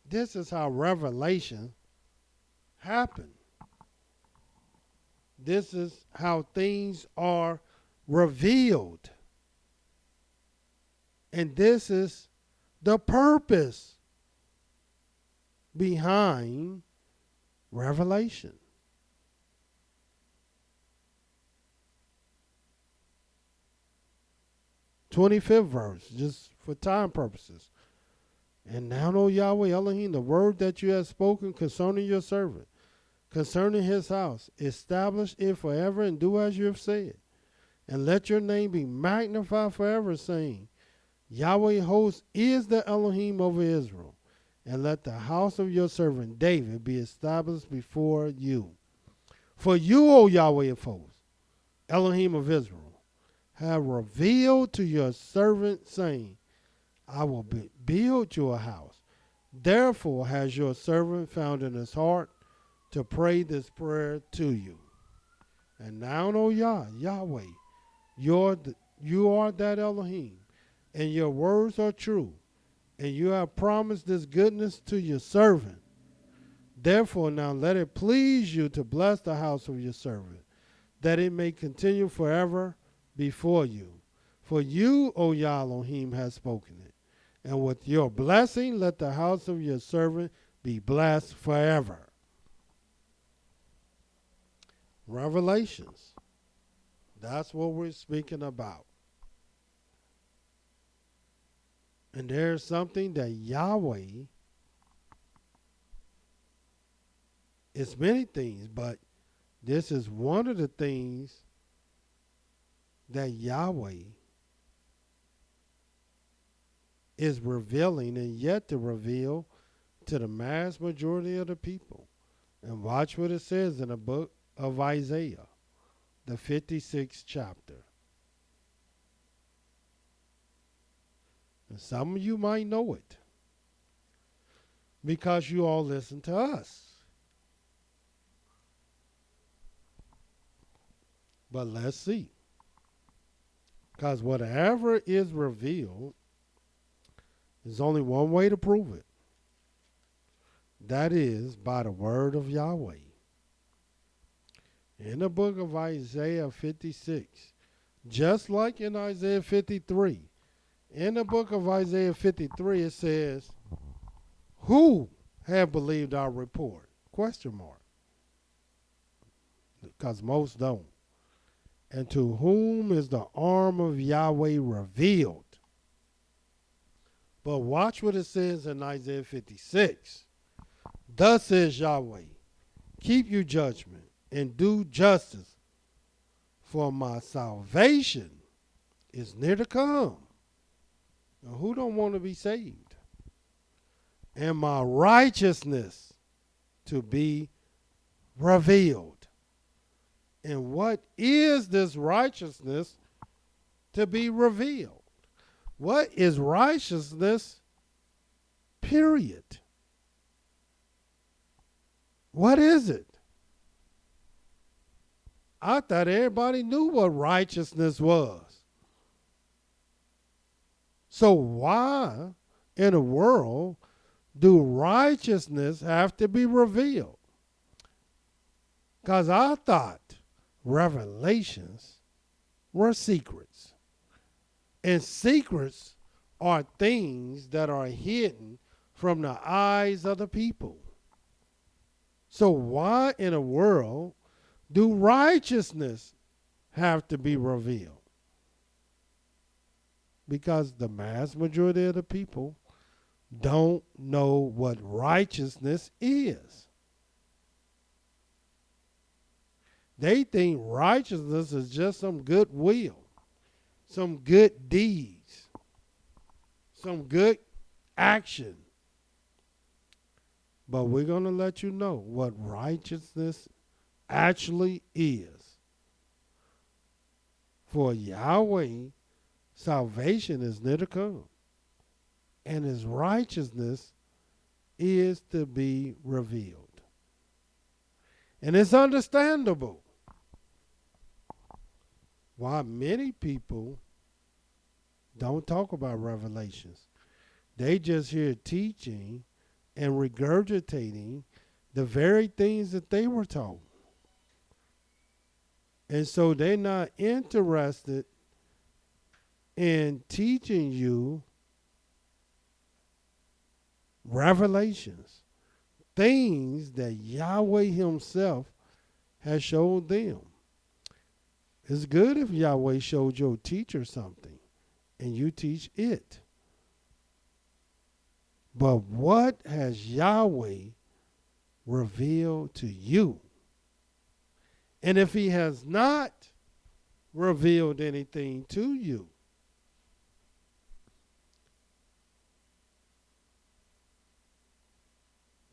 this is how revelation happened. This is how things are revealed. And this is the purpose behind revelation. "25th verse, just for time purposes. And now, O Yahweh Elohim, the word that you have spoken concerning your servant, concerning his house, establish it forever and do as you have said. And let your name be magnified forever, saying, Yahweh hosts is the Elohim over Israel. And let the house of your servant David be established before you. For you, O Yahweh of hosts, Elohim of Israel, have revealed to your servant, saying, I will build you a house. Therefore has your servant found in his heart to pray this prayer to you. And now, O Yahweh, you are that Elohim, and your words are true, and you have promised this goodness to your servant. Therefore now let it please you to bless the house of your servant, that it may continue forever before you. For you, O Yah Elohim, has spoken it. And with your blessing, let the house of your servant be blessed forever." Revelations. That's what we're speaking about. And there's something that Yahweh, it's many things, but this is one of the things that Yahweh is revealing and yet to reveal to the mass majority of the people. And watch what it says in the book of Isaiah, the 56th chapter. And some of you might know it because you all listen to us. But let's see. Because whatever is revealed, there's only one way to prove it. That is by the word of Yahweh. In the book of Isaiah 56, just like in Isaiah 53, in the book of Isaiah 53, it says, who have believed our report? Question mark. Because most don't. And to whom is the arm of Yahweh revealed? But watch what it says in Isaiah 56. Thus says Yahweh, keep your judgment and do justice, for my salvation is near to come. Now, who don't want to be saved? And my righteousness to be revealed. And what is this righteousness to be revealed? What is righteousness, period? What is it? I thought everybody knew what righteousness was. So why in the world do righteousness have to be revealed? Because I thought revelations were secrets. And secrets are things that are hidden from the eyes of the people. So why in the world do righteousness have to be revealed? Because the mass majority of the people don't know what righteousness is. They think righteousness is just some good will, some good deeds, some good action. But we're going to let you know what righteousness actually is. For Yahweh, salvation is near to come, and his righteousness is to be revealed. And it's understandable why many people don't talk about revelations. They just hear teaching and regurgitating the very things that they were told. And so they're not interested in teaching you revelations, things that Yahweh himself has showed them. It's good if Yahweh showed your teacher something and you teach it. But what has Yahweh revealed to you? And if he has not revealed anything to you,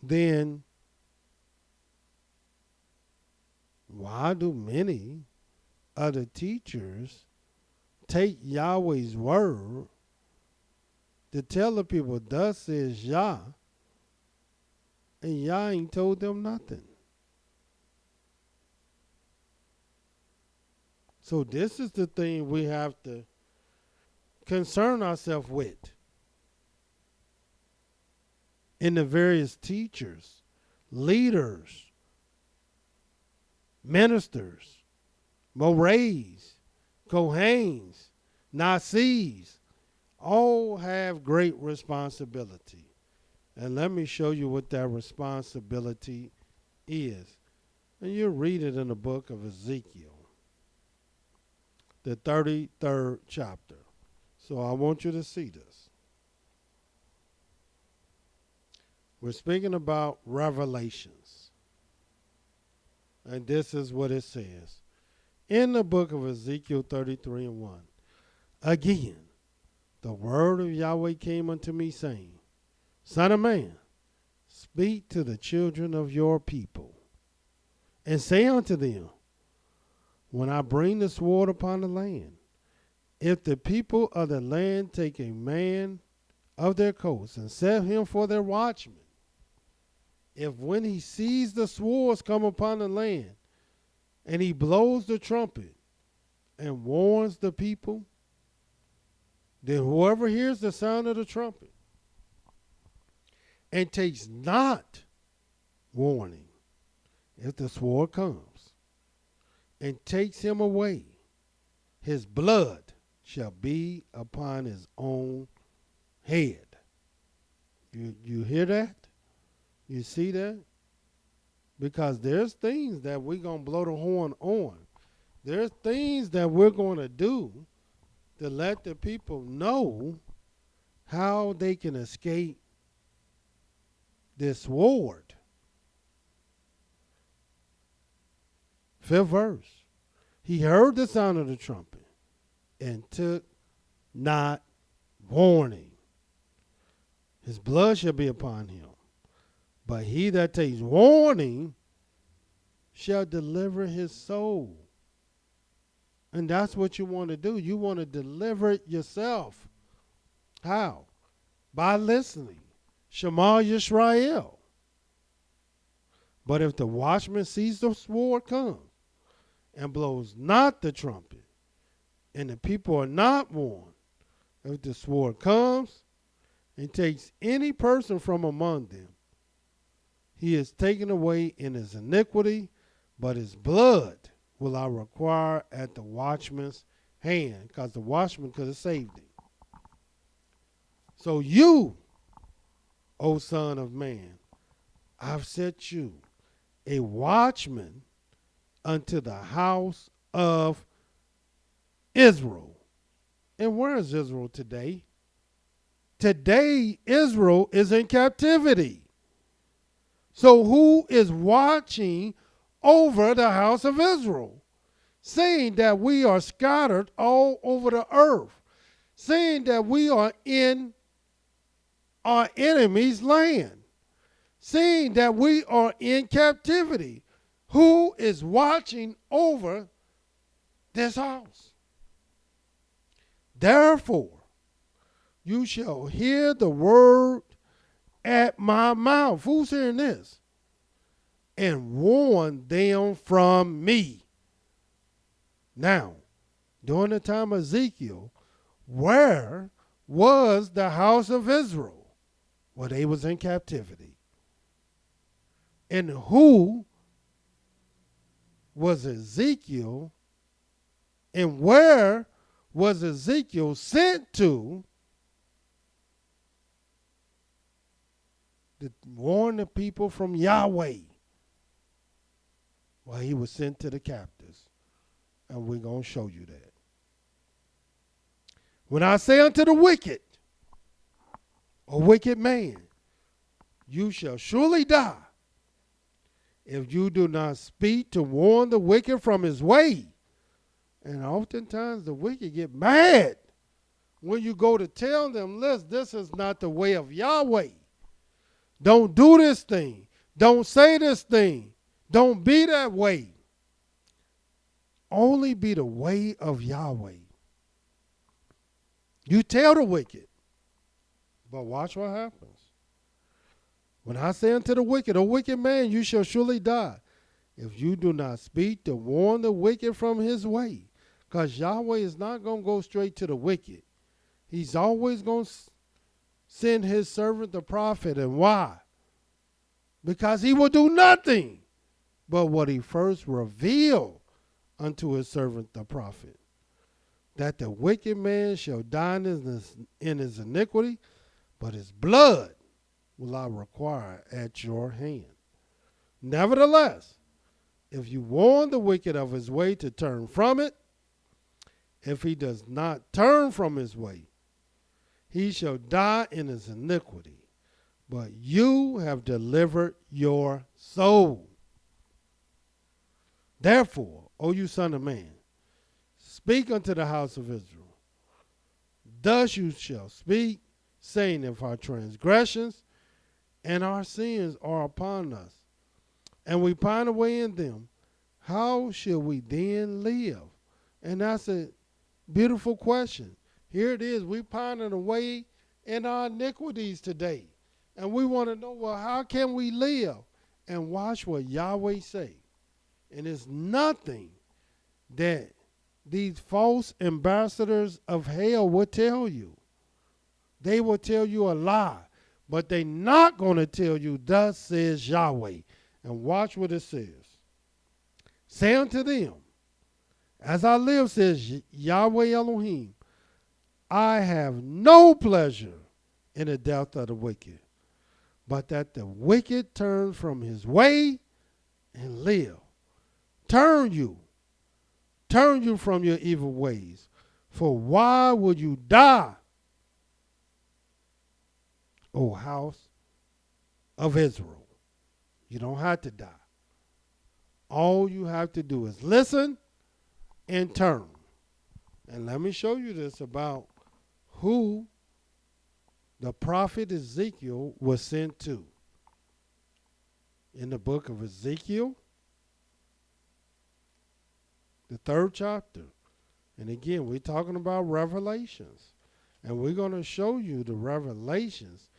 then why do many other teachers take Yahweh's word to tell the people, thus says Yah, and Yah ain't told them nothing? So this is the thing we have to concern ourselves with. In the various teachers, leaders, ministers, Mowrehs, Kohanes, Nasi's, all have great responsibility. And let me show you what that responsibility is. And you'll read it in the book of Ezekiel, the 33rd chapter. So I want you to see this. We're speaking about revelations. And this is what it says. In the book of Ezekiel 33:1. Again, the word of Yahweh came unto me, saying, Son of man, speak to the children of your people, and say unto them, when I bring the sword upon the land, if the people of the land take a man of their coasts, and set him for their watchman. If when he sees the swords come upon the land, and he blows the trumpet and warns the people, then whoever hears the sound of the trumpet and takes not warning, if the sword comes and takes him away, his blood shall be upon his own head. You hear that? You see that? Because there's things that we're going to blow the horn on. There's things that we're going to do to let the people know how they can escape this sword. 5th verse. He heard the sound of the trumpet and took not warning. His blood shall be upon him. But he that takes warning shall deliver his soul. And that's what you want to do. You want to deliver it yourself. How? By listening. Shema YIsraEL. But if the watchman sees the sword come and blows not the trumpet, and the people are not warned, if the sword comes and takes any person from among them, he is taken away in his iniquity, but his blood will I require at the watchman's hand, because the watchman could have saved him. So you, O son of man, I've set you a watchman unto the house of Israel. And where is Israel today? Today, Israel is in captivity. So who is watching over the house of Israel? Saying that we are scattered all over the earth. Saying that we are in our enemy's land. Saying that we are in captivity. Who is watching over this house? Therefore, you shall hear the word at my mouth. Who's hearing this? And warn them from me. Now, during the time of Ezekiel, where was the house of Israel? Well, they was in captivity. And who was Ezekiel? And where was Ezekiel sent to warn the people from Yahweh? Well, he was sent to the captives. And we're going to show you that. When I say unto the wicked, a wicked man, you shall surely die, if you do not speak to warn the wicked from his way. And oftentimes the wicked get mad when you go to tell them, listen, this is not the way of Yahweh. Don't do this thing. Don't say this thing. Don't be that way. Only be the way of Yahweh. You tell the wicked. But watch what happens. When I say unto the wicked, O wicked man, you shall surely die, if you do not speak to warn the wicked from his way. Because Yahweh is not going to go straight to the wicked. He's always going to send his servant the prophet. And why? Because he will do nothing but what he first revealed unto his servant the prophet. That the wicked man shall die in his iniquity, but his blood will I require at your hand. Nevertheless, if you warn the wicked of his way to turn from it, if he does not turn from his way, he shall die in his iniquity, but you have delivered your soul. Therefore, O you son of man, speak unto the house of Israel. Thus you shall speak, saying, if our transgressions and our sins are upon us, and we pine away in them, how shall we then live? And that's a beautiful question. Here it is. We pining away in our iniquities today. And we want to know, well, how can we live? And watch what Yahweh say. And it's nothing that these false ambassadors of hell will tell you. They will tell you a lie, but they're not going to tell you, thus says Yahweh. And watch what it says. Say unto them, as I live, says Yahweh Elohim, I have no pleasure in the death of the wicked, but that the wicked turn from his way and live. Turn you from your evil ways. For why would you die, O house of Israel? You don't have to die. All you have to do is listen and turn. And let me show you this about who the prophet Ezekiel was sent to. In the book of Ezekiel, the 3rd chapter. And again, we're talking about revelations. And we're going to show you the revelations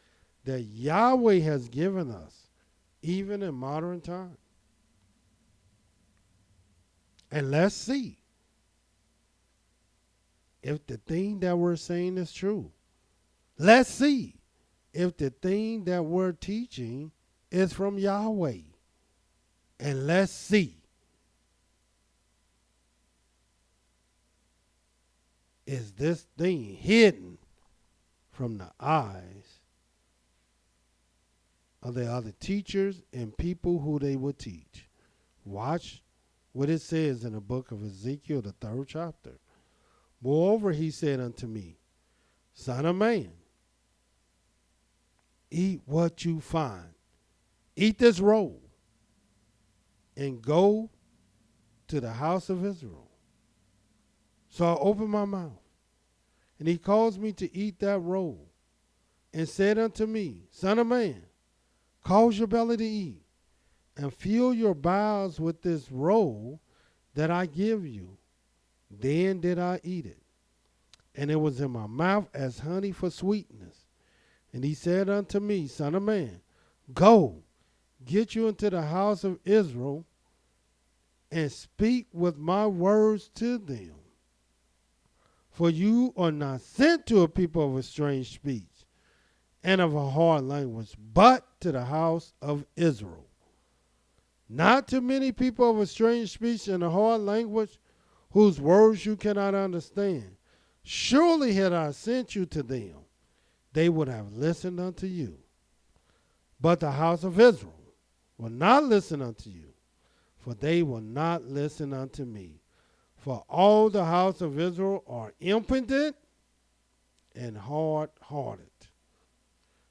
that Yahweh has given us, even in modern time. And let's see if the thing that we're saying is true. Let's see if the thing that we're teaching is from Yahweh. And let's see, is this thing hidden from the eyes of the other teachers and people who they would teach? Watch what it says in the book of Ezekiel, the 3rd chapter. Moreover, he said unto me, Son of man, eat what you find. Eat this roll and go to the house of Israel. So I opened my mouth, and he caused me to eat that roll, and said unto me, Son of man, cause your belly to eat, and fill your bowels with this roll that I give you. Then did I eat it, and it was in my mouth as honey for sweetness. And he said unto me, Son of man, go, get you into the house of Israel, and speak with my words to them. For you are not sent to a people of a strange speech and of a hard language, but to the house of Israel. Not to many people of a strange speech and a hard language, whose words you cannot understand. Surely had I sent you to them, they would have listened unto you. But the house of Israel will not listen unto you, for they will not listen unto me. For all the house of Israel are impotent and hard-hearted.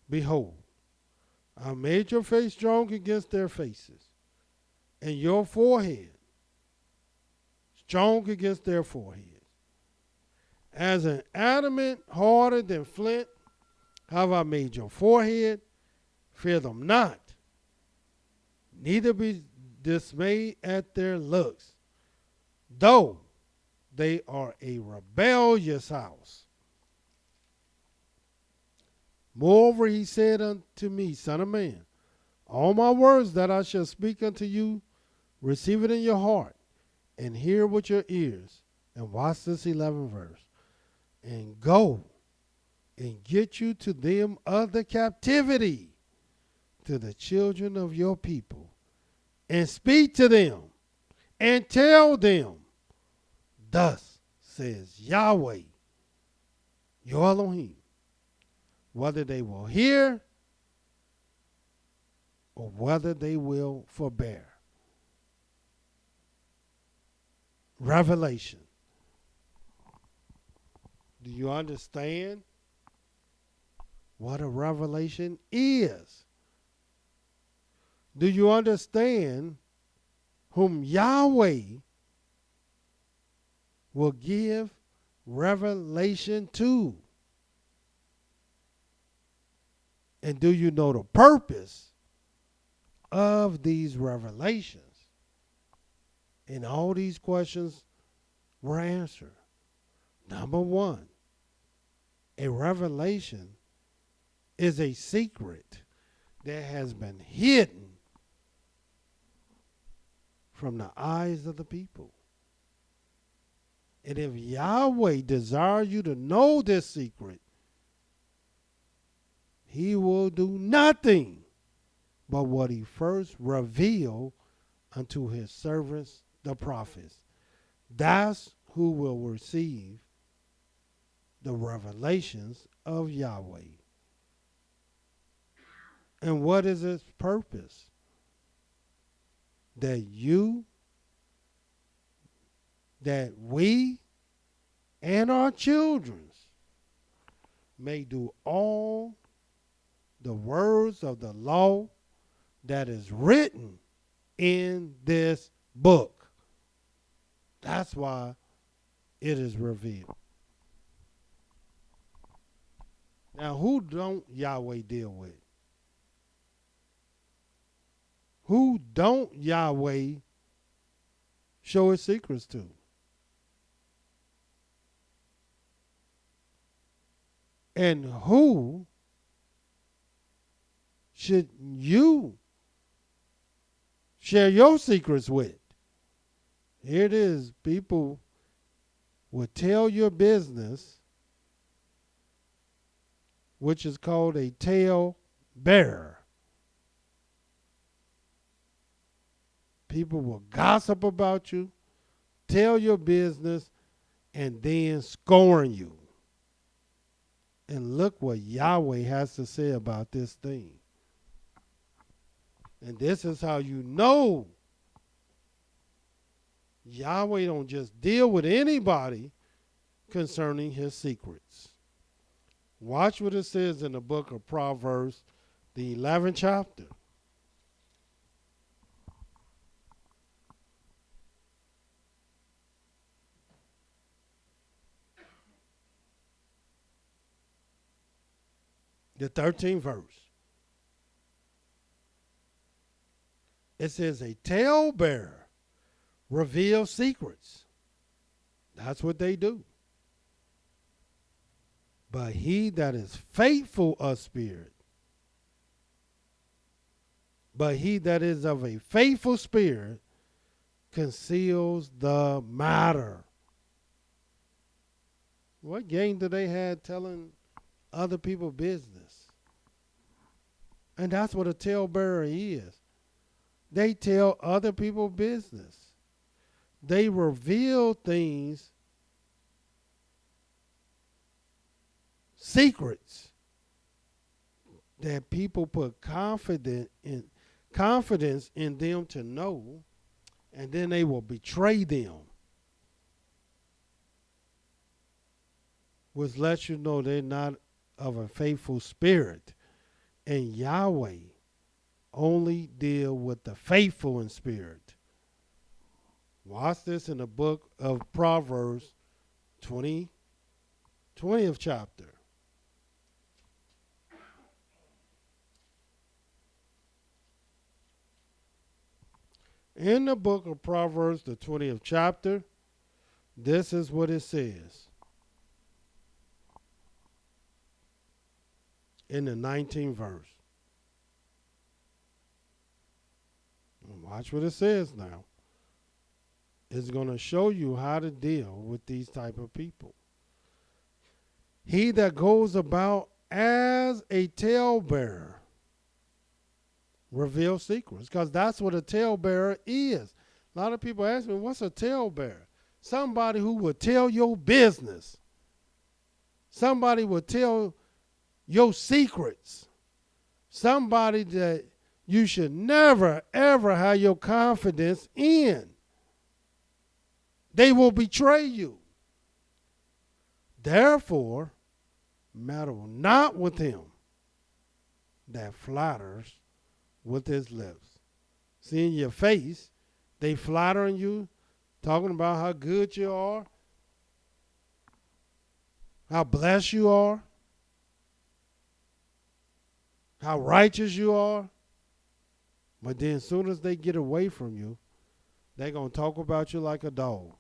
Behold, I made your face strong against their faces, and your forehead strong against their foreheads. As an adamant harder than flint have I made your forehead. Fear them not, neither be dismayed at their looks, though they are a rebellious house. Moreover, he said unto me, Son of man, all my words that I shall speak unto you, receive it in your heart, and hear with your ears. And watch this 11th verse. And go and get you to them of the captivity, to the children of your people, and speak to them, and tell them, thus says Yahweh, your Elohim, whether they will hear or whether they will forbear. Revelation. Do you understand what a revelation is? Do you understand whom Yahweh will give revelation to? And do you know the purpose of these revelations? And all these questions were answered. Number one, a revelation is a secret that has been hidden from the eyes of the people. And if Yahweh desires you to know this secret, he will do nothing but what he first revealed unto his servants, the prophets. That's who will receive the revelations of Yahweh. And what is its purpose? That we, and our children may do all the words of the law that is written in this book. That's why it is revealed. Now, who don't Yahweh deal with? Who don't Yahweh show his secrets to? And who should you share your secrets with? Here it is. People will tell your business, which is called a tale bearer. People will gossip about you, tell your business, and then scorn you. And look what Yahweh has to say about this thing. And this is how you know Yahweh don't just deal with anybody concerning his secrets. Watch what it says in the book of Proverbs, the 11th chapter. The 13th verse. It says, a talebearer reveals secrets. That's what they do. But he that is faithful of spirit, but he that is of a faithful spirit conceals the matter. What gain do they have telling other people business? And that's what a talebearer is. They tell other people business. They reveal things, secrets, that people put confidence in them to know, and then they will betray them. Which lets you know they're not of a faithful spirit. And Yahweh only deal with the faithful in spirit. Watch this in the book of Proverbs, 20th chapter. In the book of Proverbs, the 20th chapter, this is what it says. In the 19th verse. Watch what it says now. It's going to show you how to deal with these type of people. He that goes about as a talebearer reveals secrets, because that's what a talebearer is. A lot of people ask me, what's a talebearer? Somebody who will tell your business. Somebody will tell your secrets. Somebody that you should never, ever have your confidence in. They will betray you. Therefore, meddle not with him that flatters with his lips. See, in your face, they flattering you, talking about how good you are, how blessed you are, how righteous you are. But then as soon as they get away from you, they're going to talk about you like a dog.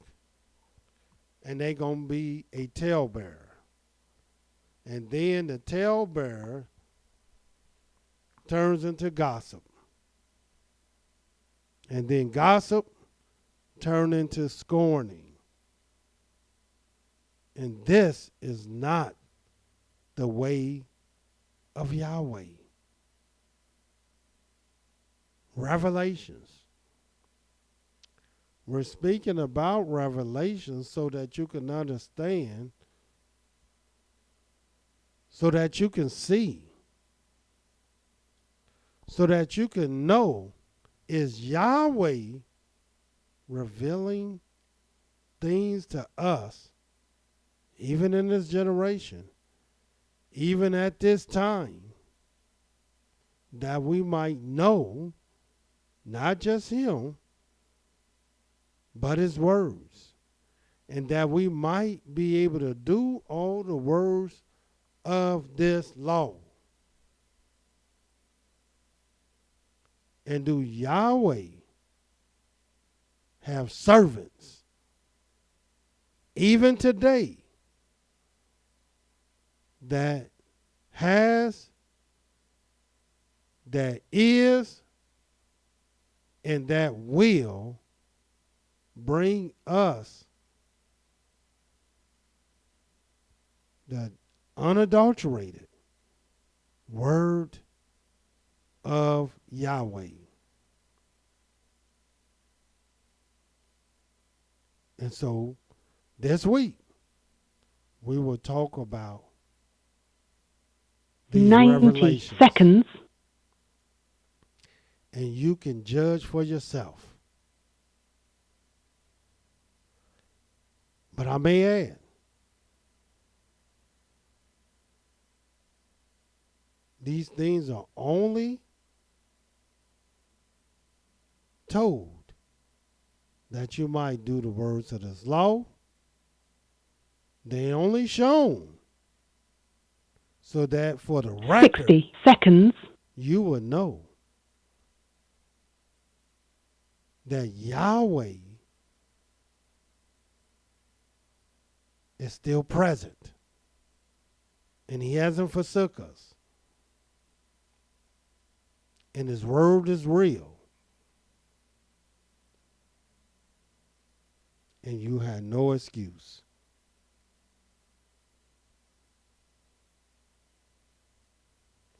And they're going to be a talebearer. And then the talebearer turns into gossip. And then gossip turns into scorning. And this is not the way of Yahweh. Revelations. We're speaking about revelations so that you can understand, so that you can see, so that you can know, is Yahweh revealing things to us, even in this generation, even at this time, that we might know not just him, but his words, and that we might be able to do all the words of this law. And do Yahweh have servants even today that has, that is, and that will bring us the unadulterated word of Yahweh? And so this week we will talk about these 90 revelations. seconds. And you can judge for yourself. But I may add, these things are only told that you might do the words of this law. They only shown so that for the record, 60 seconds. you will know that Yahweh is still present, and he hasn't forsook us, and his word is real, and you had no excuse.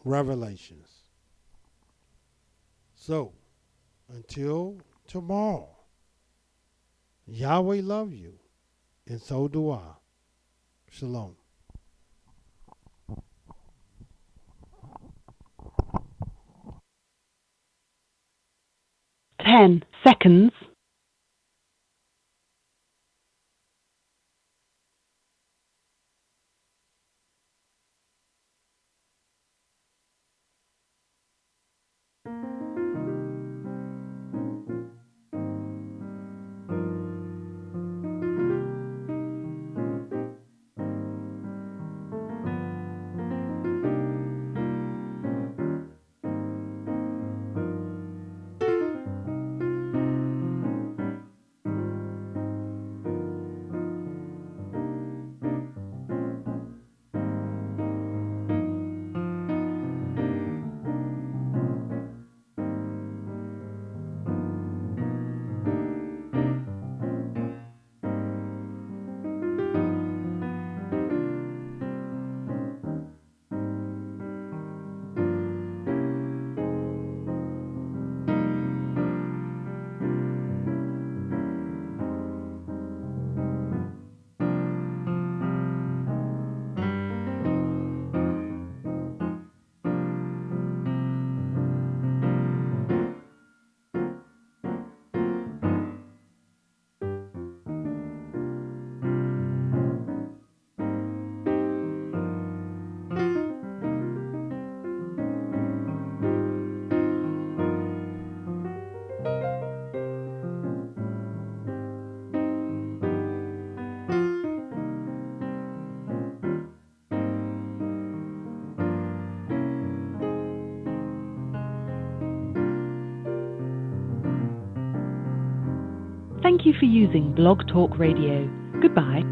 Revelations. So, until tomorrow, Yahweh love you, and so do I. Shalom. Ten seconds. Thank you for using Blog Talk Radio. Goodbye.